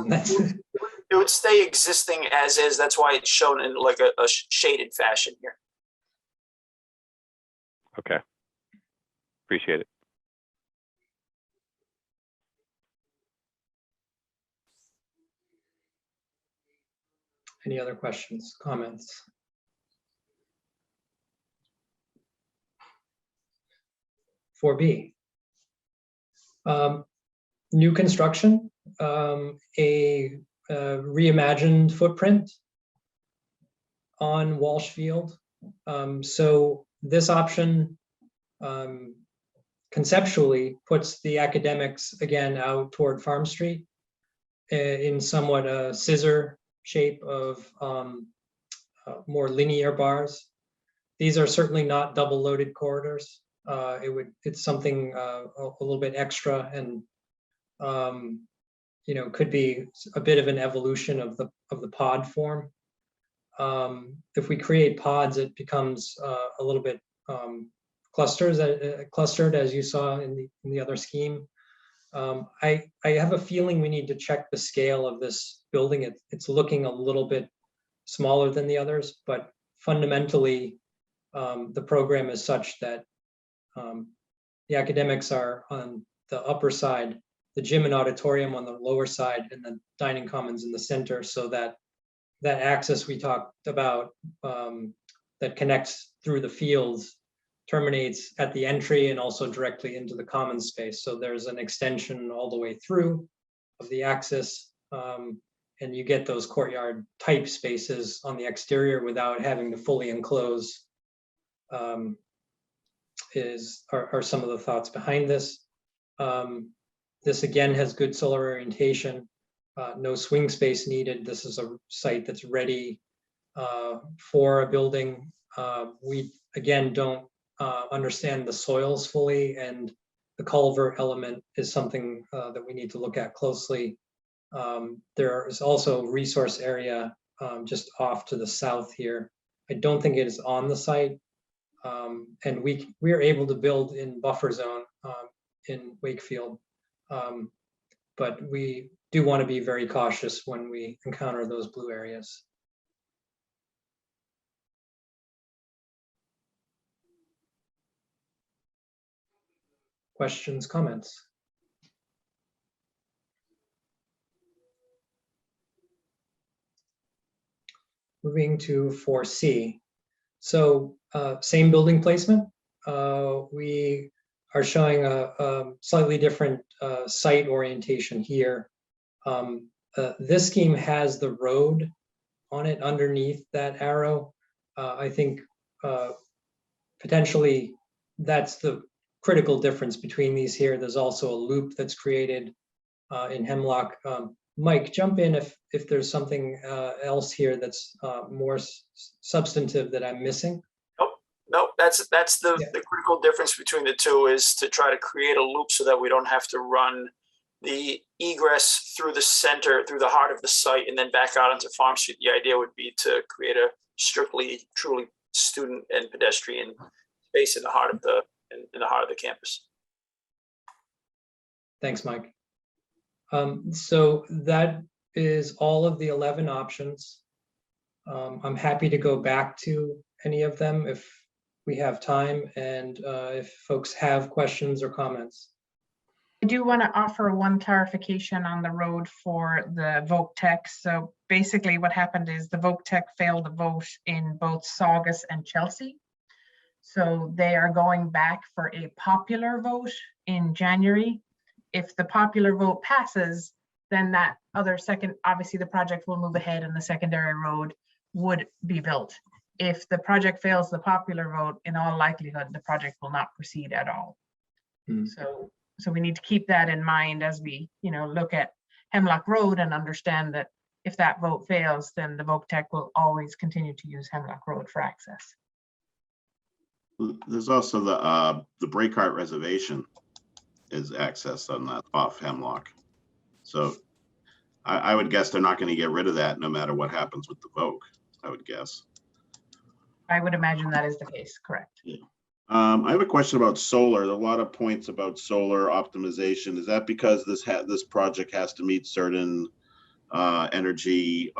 It would stay existing as is. That's why it's shown in like a shaded fashion here. Okay, appreciate it. Any other questions, comments? For B. New construction, a reimagined footprint on Walsh Field. So this option conceptually puts the academics again out toward Farm Street in somewhat a scissor shape of more linear bars. These are certainly not double loaded corridors. It's something a little bit extra and could be a bit of an evolution of the pod form. If we create pods, it becomes a little bit clustered, as you saw in the other scheme. I have a feeling we need to check the scale of this building. It's looking a little bit smaller than the others, but fundamentally, the program is such that the academics are on the upper side, the gym and auditorium on the lower side, and the dining commons in the center, so that access we talked about that connects through the fields terminates at the entry and also directly into the common space. So there's an extension all the way through of the access, and you get those courtyard type spaces on the exterior without having to fully enclose. Are some of the thoughts behind this. This again has good solar orientation, no swing space needed. This is a site that's ready for a building. We, again, don't understand the soils fully, and the culvert element is something that we need to look at closely. There is also resource area just off to the south here. I don't think it is on the site. And we are able to build in buffer zone in Wakefield. But we do want to be very cautious when we encounter those blue areas. Questions, comments? Moving to 4C. So same building placement. We are showing a slightly different site orientation here. This scheme has the road on it underneath that arrow. I think potentially that's the critical difference between these here. There's also a loop that's created in Hemlock. Mike, jump in if there's something else here that's more substantive that I'm missing. No, that's the critical difference between the two, is to try to create a loop so that we don't have to run the egress through the center, through the heart of the site, and then back out into Farm Street. The idea would be to create a strictly, truly student and pedestrian space in the heart of the campus. Thanks, Mike. So that is all of the 11 options. I'm happy to go back to any of them if we have time, and if folks have questions or comments. I do want to offer one clarification on the road for the vote text. So basically what happened is the vote tech failed the vote in both Saugus and Chelsea. So they are going back for a popular vote in January. If the popular vote passes, then that other second, obviously the project will move ahead and the secondary road would be built. If the project fails the popular vote, in all likelihood, the project will not proceed at all. So we need to keep that in mind as we, look at Hemlock Road and understand that if that vote fails, then the VOC will always continue to use Hemlock Road for access. There's also the Breakheart Reservation is accessed on that off Hemlock. So I would guess they're not going to get rid of that no matter what happens with the VOC, I would guess. I would imagine that is the case, correct. Yeah. I have a question about solar. There are a lot of points about solar optimization. Is that because this project has to meet certain energy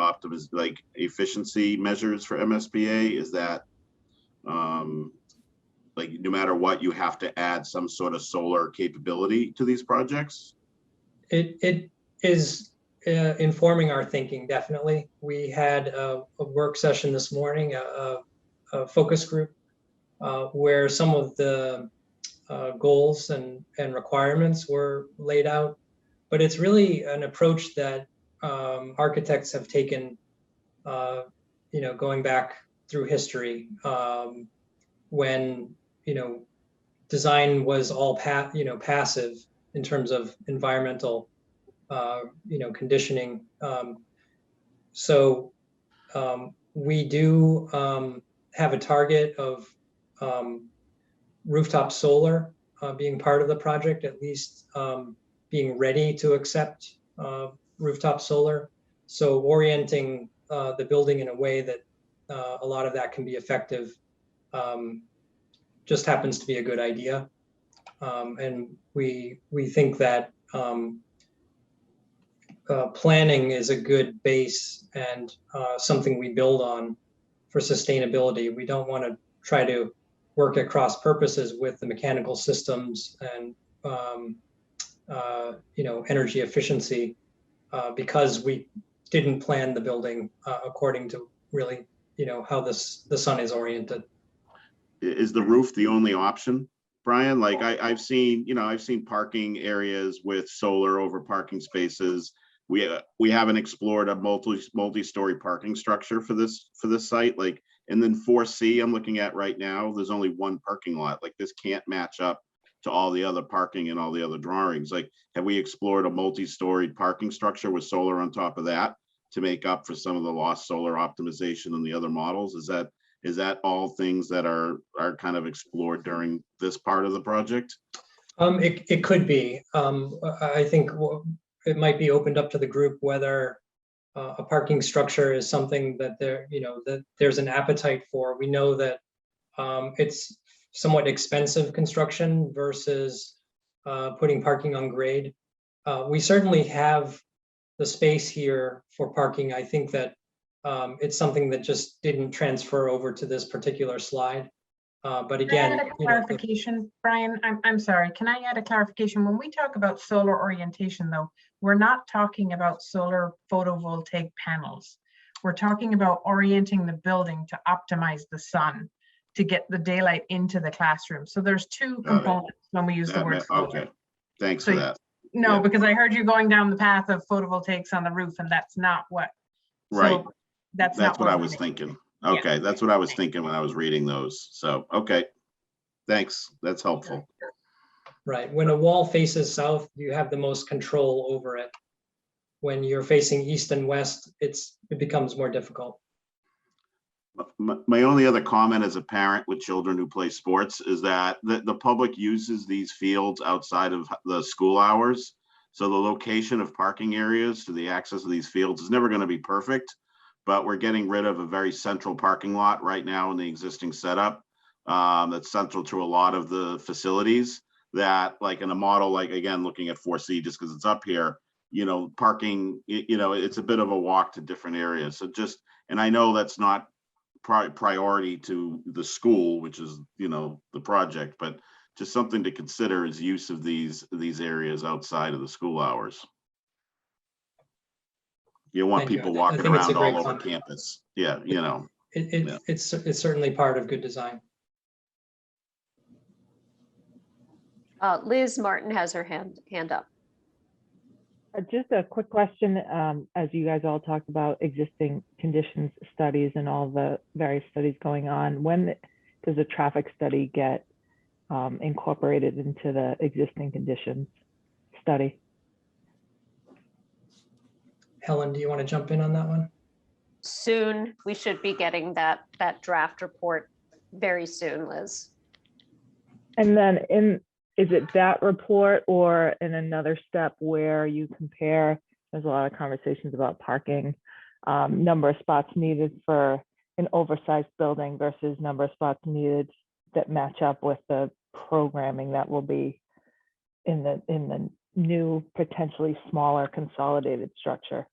like efficiency measures for MSBA? Is that like no matter what, you have to add some sort of solar capability to these projects? It is informing our thinking, definitely. We had a work session this morning, a focus group, where some of the goals and requirements were laid out, but it's really an approach that architects have taken, going back through history, when design was all passive in terms of environmental conditioning. So we do have a target of rooftop solar being part of the project, at least being ready to accept rooftop solar. So orienting the building in a way that a lot of that can be effective just happens to be a good idea. And we think that planning is a good base and something we build on for sustainability. We don't want to try to work at cross purposes with the mechanical systems and energy efficiency because we didn't plan the building according to really how the sun is oriented. Is the roof the only option, Brian? Like I've seen parking areas with solar over parking spaces. We haven't explored a multi-story parking structure for this site. Like, and then 4C I'm looking at right now, there's only one parking lot. Like this can't match up to all the other parking and all the other drawings. Like, have we explored a multi-storied parking structure with solar on top of that to make up for some of the lost solar optimization in the other models? Is that all things that are kind of explored during this part of the project? It could be. I think it might be opened up to the group whether a parking structure is something that that there's an appetite for. We know that it's somewhat expensive construction versus putting parking on grade. We certainly have the space here for parking. I think that it's something that just didn't transfer over to this particular slide. But again, can I add a clarification, Brian? I'm sorry. Can I add a clarification? When we talk about solar orientation, though, we're not talking about solar photovoltaic panels. We're talking about orienting the building to optimize the sun, to get the daylight into the classroom. So there's two components when we use the word solar. Okay, thanks for that. No, because I heard you going down the path of photovoltaics on the roof, and that's not what. Right. So that's what I was thinking. Okay, that's what I was thinking when I was reading those. So, okay, thanks. That's helpful. Right. When a wall faces south, you have the most control over it. When you're facing east and west, it becomes more difficult. My only other comment as a parent with children who play sports is that the public uses these fields outside of the school hours. So the location of parking areas to the access of these fields is never going to be perfect, but we're getting rid of a very central parking lot right now in the existing setup that's central to a lot of the facilities that, like in a model, like again, looking at 4C, just because it's up here, parking, it's a bit of a walk to different areas. So and I know that's not priority to the school, which is, the project, but just something to consider is use of these areas outside of the school hours. You want people walking around all over campus. Yeah, It's certainly part of good design. Liz Martin has her hand up. Just a quick question, as you guys all talked about existing conditions studies and all the various studies going on, when does a traffic study get incorporated into the existing conditions study? Helen, do you want to jump in on that one? Soon. We should be getting that draft report very soon, Liz. And then is it that report or in another step where you compare, there's a lot of conversations about parking, number of spots needed for an oversized building versus number of spots needed that match up with the programming that will be in the new, potentially smaller consolidated structure?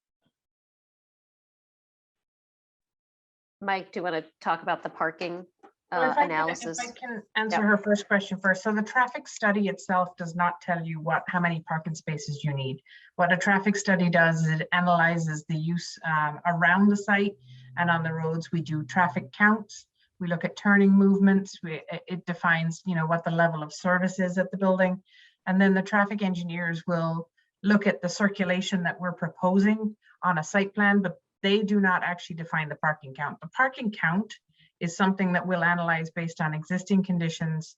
Mike, do you want to talk about the parking analysis? If I can answer her first question first. So the traffic study itself does not tell you how many parking spaces you need. What a traffic study does is it analyzes the use around the site and on the roads. We do traffic counts. We look at turning movements. It defines, what the level of service is at the building. And then the traffic engineers will look at the circulation that we're proposing on a site plan, but they do not actually define the parking count. The parking count is something that we'll analyze based on existing conditions,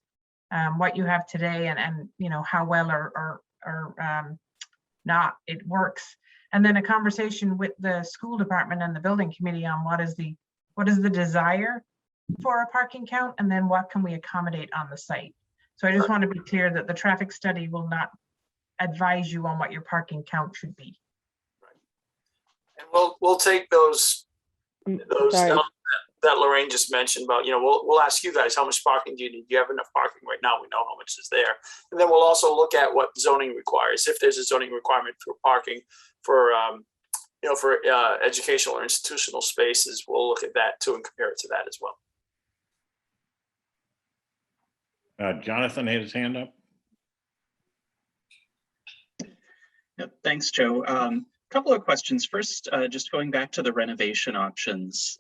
what you have today, and how well or not it works. And then a conversation with the school department and the building committee on what is the desire for a parking count, and then what can we accommodate on the site. So I just want to be clear that the traffic study will not advise you on what your parking count should be. And we'll take those that Lorraine just mentioned about, we'll ask you guys, how much parking do you need? Do you have enough parking right now? We know how much is there. And then we'll also look at what zoning requires. If there's a zoning requirement for parking for, for educational or institutional spaces, we'll look at that too and compare it to that as well. Jonathan had his hand up. Yep, thanks, Joe. Couple of questions. First, just going back to the renovation options.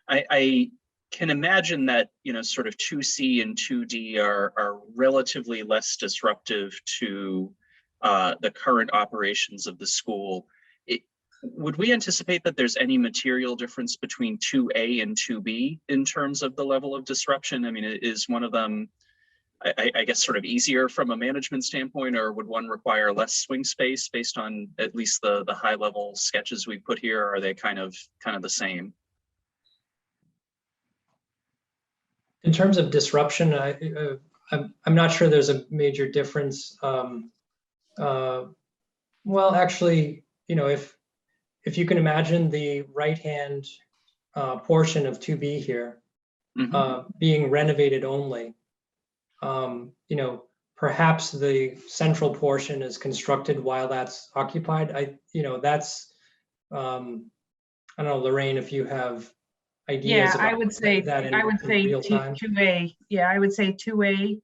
I can imagine that, sort of 2C and 2D are relatively less disruptive to the current operations of the school. Would we anticipate that there's any material difference between 2A and 2B in terms of the level of disruption? I mean, is one of them I guess sort of easier from a management standpoint, or would one require less swing space based on at least the high level sketches we put here? Are they kind of the same? In terms of disruption, I'm not sure there's a major difference. Well, actually, if you can imagine the right-hand portion of 2B here being renovated only, perhaps the central portion is constructed while that's occupied. That's, I don't know, Lorraine, if you have ideas. Yeah, about I would say, that in real time. 2A. Yeah, I would say 2A,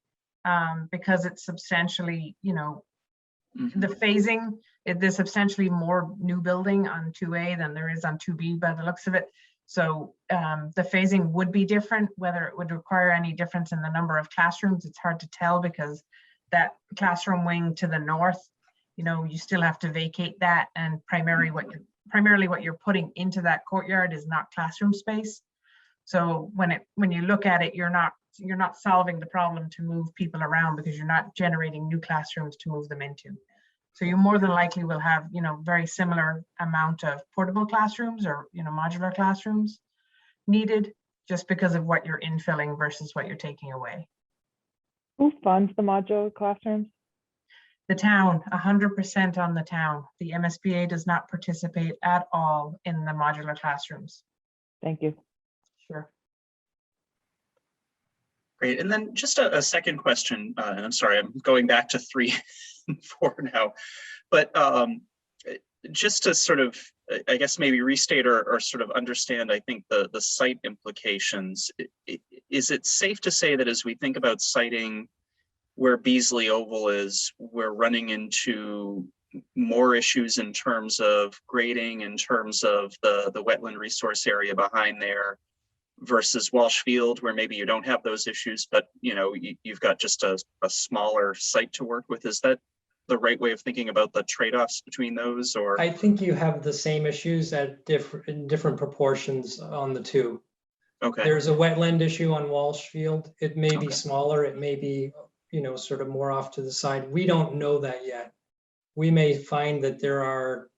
because it's substantially, the phasing, there's substantially more new building on 2A than there is on 2B by the looks of it. So the phasing would be different. Whether it would require any difference in the number of classrooms, it's hard to tell, because that classroom wing to the north, you still have to vacate that, and primarily what you're putting into that courtyard is not classroom space. So when you look at it, you're not solving the problem to move people around, because you're not generating new classrooms to move them into. So you more than likely will have, very similar amount of portable classrooms or, modular classrooms needed, just because of what you're infilling versus what you're taking away. Who funds the modular classrooms? The town, 100% on the town. The MSBA does not participate at all in the modular classrooms. Thank you. Sure. Great. And then just a second question, and I'm sorry, I'm going back to 3 and 4 now, but just to sort of, I guess, maybe restate or sort of understand, I think, the site implications. Is it safe to say that as we think about siting where Beasley Oval is, we're running into more issues in terms of grading, in terms of the wetland resource area behind there, versus Walsh Field, where maybe you don't have those issues, but you've got just a smaller site to work with? Is that the right way of thinking about the trade-offs between those? Or I think you have the same issues in different proportions on the two. Okay. There's a wetland issue on Walsh Field. It may be smaller, it may be, sort of more off to the side. We don't know that yet. We may find that there are,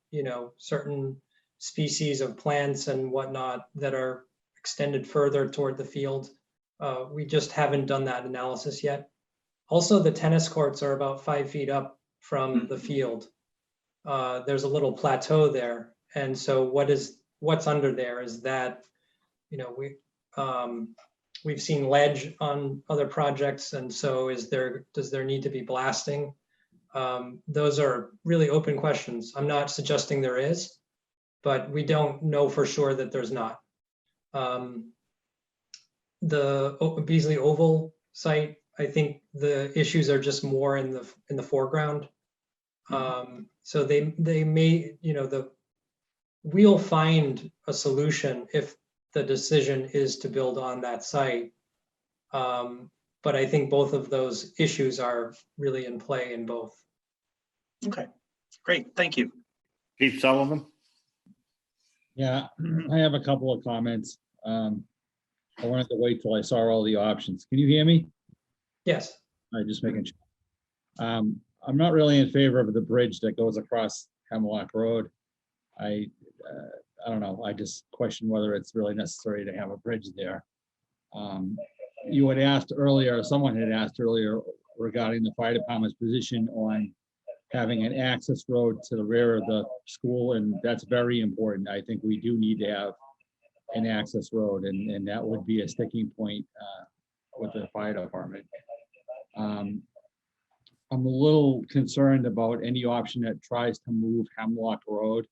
certain species of plants and whatnot that are extended further toward the field. We just haven't done that analysis yet. Also, the tennis courts are about 5 feet up from the field. There's a little plateau there. And so what's under there is that, we've seen ledge on other projects. And so does there need to be blasting? Those are really open questions. I'm not suggesting there is, but we don't know for sure that there's not. The Beasley Oval site, I think the issues are just more in the foreground. So they may, we'll find a solution if the decision is to build on that site. But I think both of those issues are really in play in both. Okay, great, thank you. Chief Sullivan? Yeah, I have a couple of comments. I wanted to wait till I saw all the options. Can you hear me? Yes. All right, just making sure. I'm not really in favor of the bridge that goes across Hemlock Road. I don't know. I just question whether it's really necessary to have a bridge there. You had asked earlier, someone had asked earlier regarding the fire department's position on having an access road to the rear of the school, and that's very important. I think we do need to have an access road, and that would be a sticking point with the fire department. I'm a little concerned about any option that tries to move Hemlock Road,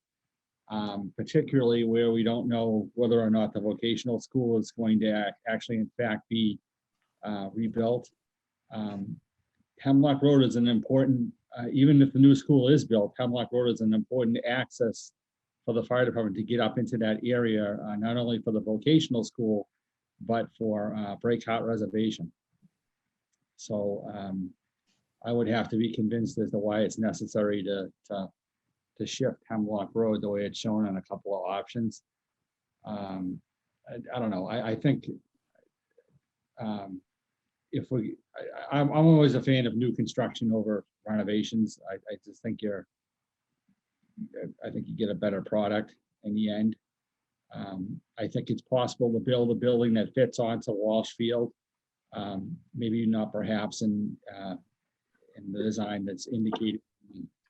particularly where we don't know whether or not the vocational school is going to actually, in fact, be rebuilt. Hemlock Road is an important, even if the new school is built, Hemlock Road is an important access for the fire department to get up into that area, not only for the vocational school, but for Breakout Reservation. So I would have to be convinced as to why it's necessary to shift Hemlock Road the way it's shown on a couple of options. I don't know. I think if I'm always a fan of new construction over renovations. I just think I think you get a better product in the end. I think it's possible to build a building that fits onto Walsh Field. Maybe not perhaps in the design that's indicated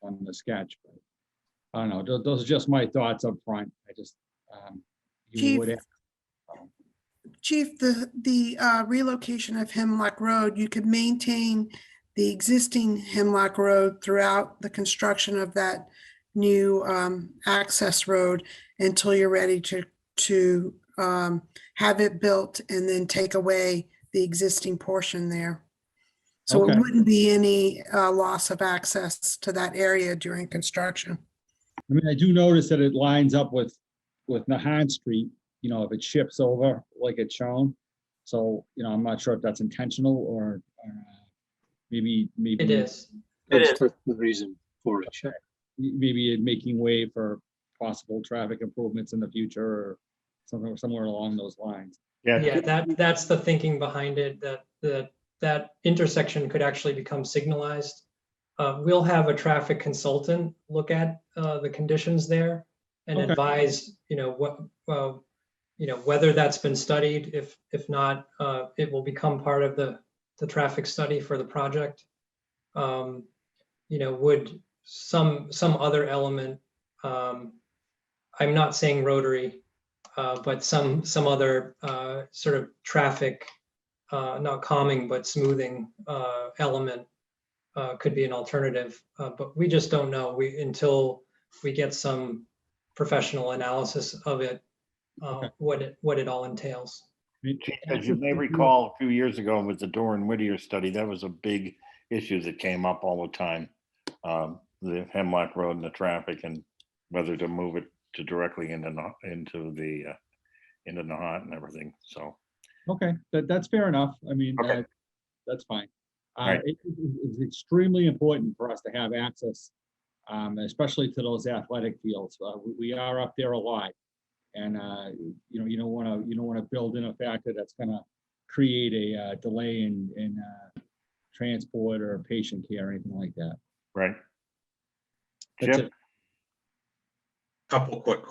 on the sketch, but I don't know. Those are just my thoughts up front. I just, you Chief, would, Chief, the relocation of Hemlock Road, you could maintain the existing Hemlock Road throughout the construction of that new access road until you're ready to have it built and then take away the existing portion there. So Okay. it wouldn't be any loss of access to that area during construction. I mean, I do notice that it lines up with Nahan Street, you know, if it shifts over like it's shown. So, you know, I'm not sure if that's intentional or maybe. It is. That's the reason for it. Sure. Maybe it making way for possible traffic improvements in the future or somewhere along those lines. Yeah, that's the thinking behind it, that intersection could actually become signalized. We'll have a traffic consultant look at the conditions there and advise, whether that's been studied. If not, it will become part of the traffic study for the project. Would some other element, I'm not saying rotary, but some other sort of traffic, not calming, but smoothing element could be an alternative. But we just don't know until we get some professional analysis of it, what it all entails. As you may recall, a few years ago with the Doran Whittier study, that was a big issue that came up all the time. The Hemlock Road and the traffic and whether to move it to directly into Nahat and everything. So. Okay, that's fair enough. I mean, that's fine. Right. It's extremely important for us to have access, especially to those athletic fields. We are up there a lot, and you don't want to build in a factor that's going to create a delay in transport or patient care or anything like that. Right. That's Chip? it. Couple quick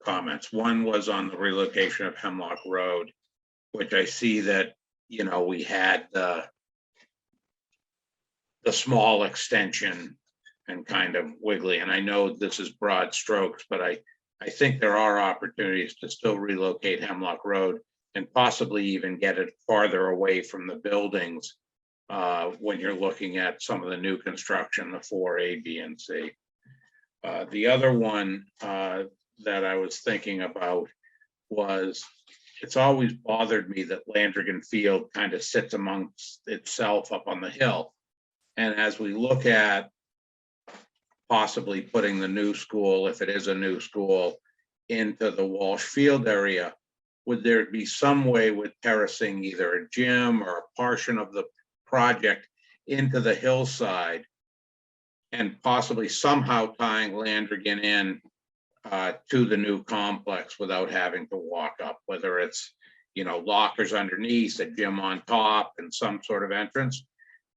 comments. One was on the relocation of Hemlock Road, which I see that, we had the small extension and kind of wiggly. And I know this is broad strokes, but I think there are opportunities to still relocate Hemlock Road and possibly even get it farther away from the buildings when you're looking at some of the new construction, the 4A, B, and C. The other one that I was thinking about was, it's always bothered me that Landrigan Field kind of sits amongst itself up on the hill. And as we look at possibly putting the new school, if it is a new school, into the Walsh Field area, would there be some way with terracing either a gym or a portion of the project into the hillside and possibly somehow tying Landrigan in to the new complex without having to walk up, whether it's, lockers underneath, a gym on top, and some sort of entrance?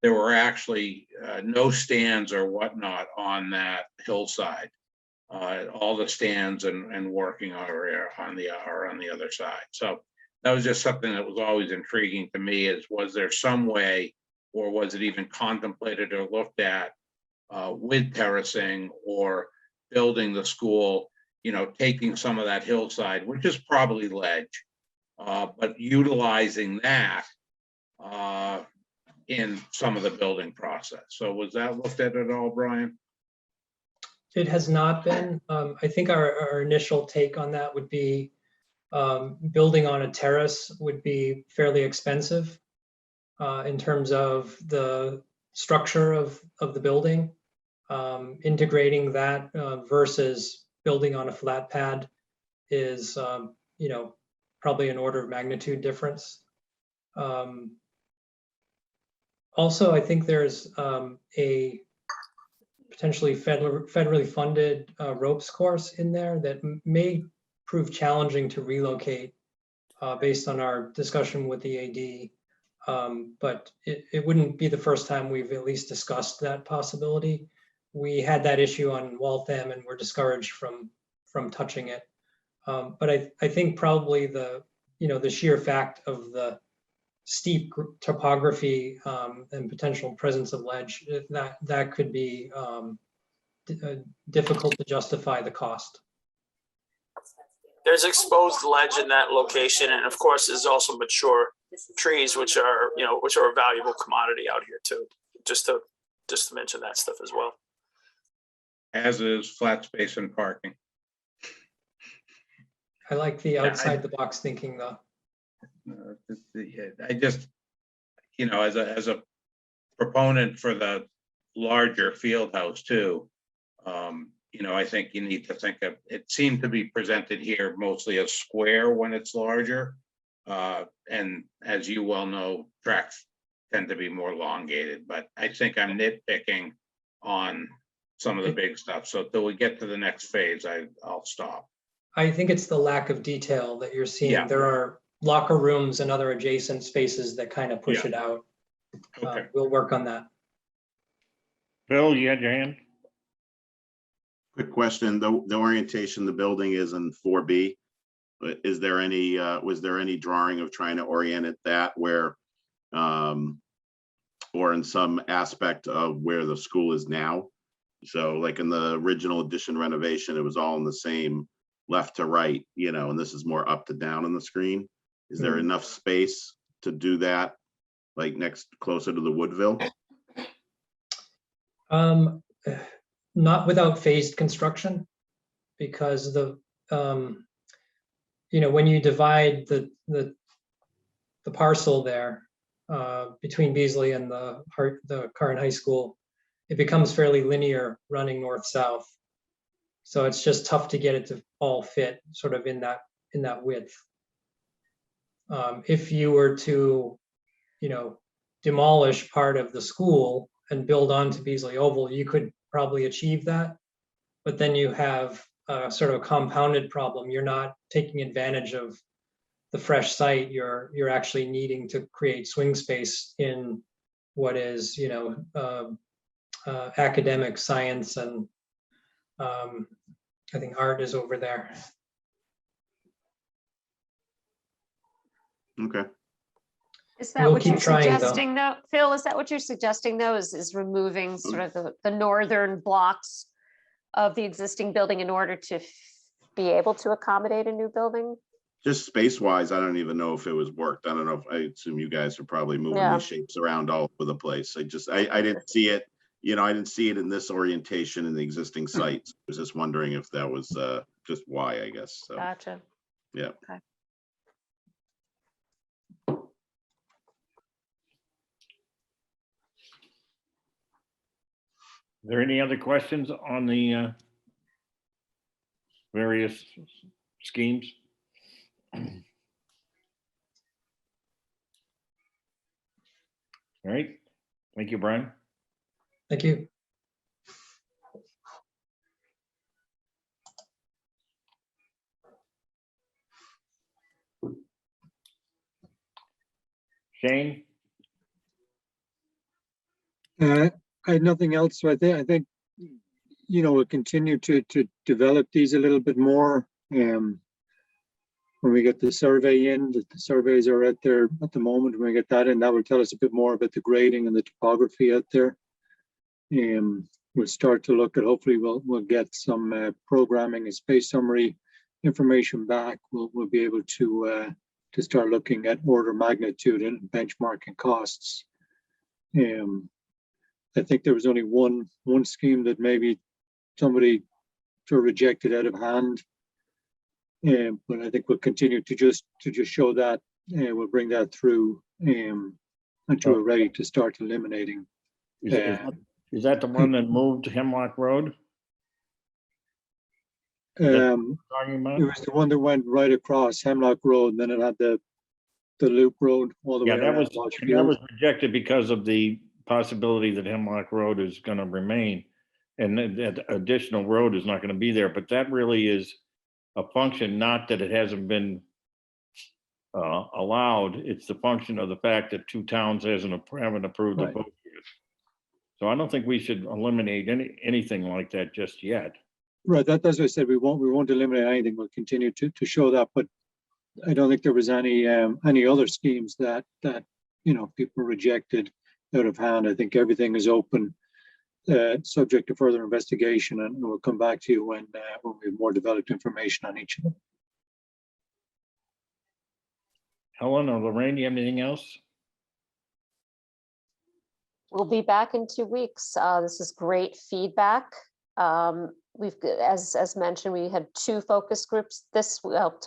There were actually no stands or whatnot on that hillside. All the stands and working area are on the other side. So that was just something that was always intriguing to me, is was there some way, or was it even contemplated or looked at with terracing or building the school, taking some of that hillside, which is probably ledge, but utilizing that in some of the building process. So was that looked at all, Brian? It has not been. I think our initial take on that would be building on a terrace would be fairly expensive in terms of the structure of the building. Integrating that versus building on a flat pad is, probably an order of magnitude difference. Also, I think there's a potentially federally funded ropes course in there that may prove challenging to relocate based on our discussion with the AD But it wouldn't be the first time we've at least discussed that possibility. We had that issue on Waltham and we're discouraged from touching it. But I think probably the sheer fact of the steep topography and potential presence of ledge, that could be difficult to justify the cost. There's exposed ledge in that location, and of course, there's also mature trees, which are a valuable commodity out here too. Just to mention that stuff as well. As is flat space and parking. I like the outside the box thinking though. I just, as a proponent for the larger field house too, I think you need to think of, it seemed to be presented here mostly as square when it's larger. And as you well know, tracks tend to be more elongated, but I think I'm nitpicking on some of the big stuff. So till we get to the next phase, I'll stop. I think it's the lack of detail that you're seeing. Yeah. There are locker rooms and other adjacent spaces that kind of push it out. Okay. We'll work on that. Bill, you had your hand? Quick question, the orientation the building is in 4B. Is there any, was there any drawing of trying to orient it that where, or in some aspect of where the school is now? So like in the original edition renovation, it was all in the same left to right, and this is more up to down on the screen. Is there enough space to do that, like closer to the Woodville? Not without phased construction, because when you divide the parcel there between Beasley and the current high school, it becomes fairly linear running north-south. So it's just tough to get it to all fit sort of in that width. If you were to, demolish part of the school and build onto Beasley Oval, you could probably achieve that. But then you have sort of a compounded problem. You're not taking advantage of the fresh site. You're actually needing to create swing space in what is, academic science, and I think art is over there. Okay. Is that We'll what you're keep trying, though. suggesting though? Phil, is that what you're suggesting though, is removing sort of the northern blocks of the existing building in order to be able to accommodate a new building? Just space wise, I don't even know if it was worked. I don't know if, I assume you guys are probably moving these shapes around all over the place. I didn't see it, I didn't see it in this orientation in the existing sites. I was just wondering if that was just why, I guess. So, Gotcha. yeah. Okay. Are there any other questions on the various schemes? All right. Thank you, Brian. Thank you. Shane? I had nothing else. So I think, we'll continue to develop these a little bit more. When we get the survey in, the surveys are at the moment. When we get that in, that will tell us a bit more about the grading and the topography out there. We'll start to look at, hopefully we'll get some programming and space summary information back. We'll be able to start looking at order magnitude and benchmarking costs. I think there was only one scheme that maybe somebody sort of rejected out of hand. But I think we'll continue to just show that, we'll bring that through until we're ready to start eliminating. Is that the one that moved to Hemlock Road? It was the one that went right across Hemlock Road, and then it had the loop road all the way Yeah, around that was rejected because of the possibility that Hemlock Road is going to remain, and that additional road is not going to be there. But that really is a function, not that it hasn't been allowed, it's the function of the fact that two towns haven't approved the Right. vote. So I don't think we should eliminate anything like that just yet. Right, that's what I said, we won't eliminate anything, we'll continue to show that, but I don't think there was any other schemes that, people rejected out of hand. I think everything is open, subject to further investigation, and we'll come back to you when we have more developed information on each of them. Helen or Lorraine, you have anything else? We'll be back in 2 weeks. This is great feedback. We've, as mentioned, we had 2 focus groups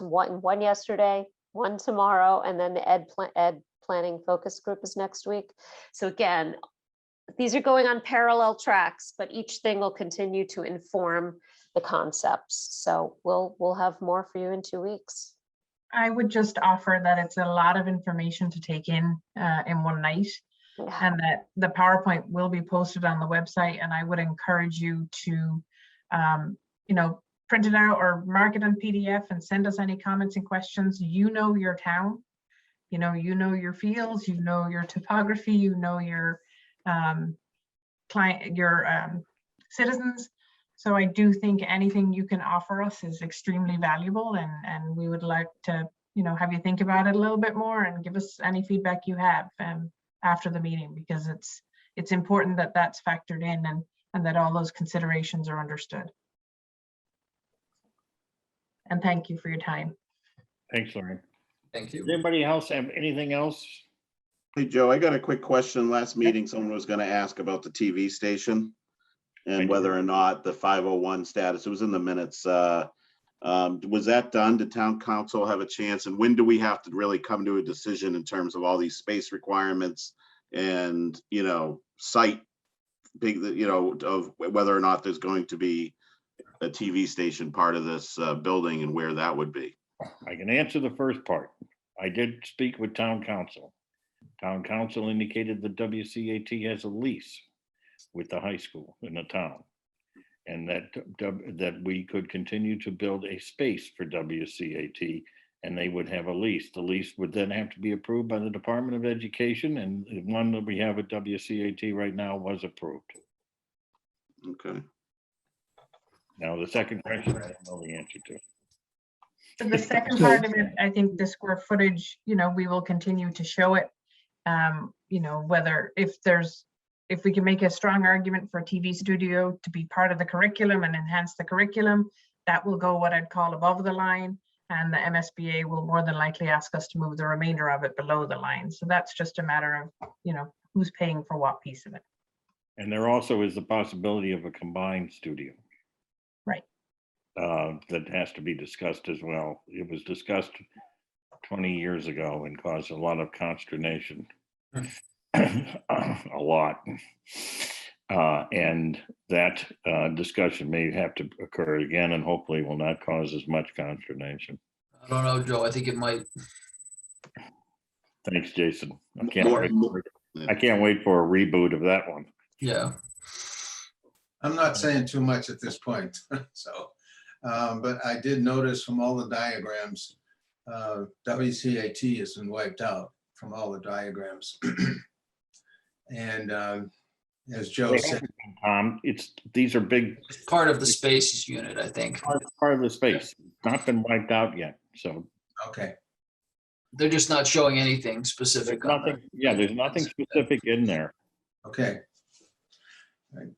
one yesterday, one tomorrow, and then the ed planning focus group is next week. So again, these are going on parallel tracks, but each thing will continue to inform the concepts. So we'll have more for you in 2 weeks. I would just offer that it's a lot of information to take in one night. Yeah. And that the PowerPoint will be posted on the website, and I would encourage you to, print it out or mark it on PDF and send us any comments and questions. You know your town, you know your fields, you know your topography, you know your citizens. So I do think anything you can offer us is extremely valuable, and we would like to, have you think about it a little bit more and give us any feedback you have after the meeting, because it's important that that's factored in and that all those considerations are understood. And thank you for your time. Thanks, Lorraine. Thank you. Does anybody else have anything else? Hey, Joe, I got a quick question. Last meeting, someone was gonna ask about the TV station and whether or not the 501 status, it was in the minutes. Was that done? Did town council have a chance? And when do we have to really come to a decision in terms of all these space requirements and, site of whether or not there's going to be a TV station part of this building and where that would be? I can answer the first part. I did speak with town council. Town council indicated the WCAT has a lease with the high school in the town, and that we could continue to build a space for WCAT, and they would have a lease. The lease would then have to be approved by the Department of Education, and the one that we have at WCAT right now was approved. Okay. Now, the second question, I don't know the answer to. For the second part of it, I think the square footage, we will continue to show it. Whether if we can make a strong argument for a TV studio to be part of the curriculum and enhance the curriculum, that will go what I'd call above the line. And the MSBA will more than likely ask us to move the remainder of it below the line. So that's just a matter of, who's paying for what piece of it. And there also is the possibility of a combined studio. Right. That has to be discussed as well. It was discussed 20 years ago and caused a lot of consternation. A lot. And that discussion may have to occur again, and hopefully will not cause as much consternation. I don't know, Joe. I think it might. Thanks, Jason. I can't wait for a reboot of that one. Yeah. I'm not saying too much at this point, so, but I did notice from all the diagrams, WCAT has been wiped out from all the diagrams. And as Joe said, these are big. It's part of the space unit, I think. Part of the space, not been wiped out yet, so. Okay. They're just not showing anything specific. There's nothing, yeah, there's nothing specific in there. Okay. Right.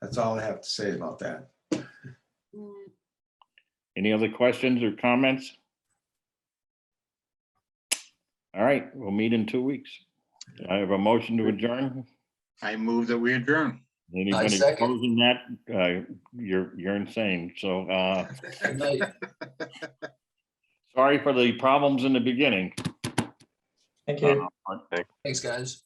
That's all I have to say about that. Any other questions or comments? All right, we'll meet in 2 weeks. I have a motion to adjourn. I move that we adjourn. Anybody opposing that? You're insane. So sorry for the problems in the beginning. Thank you. Thanks, guys.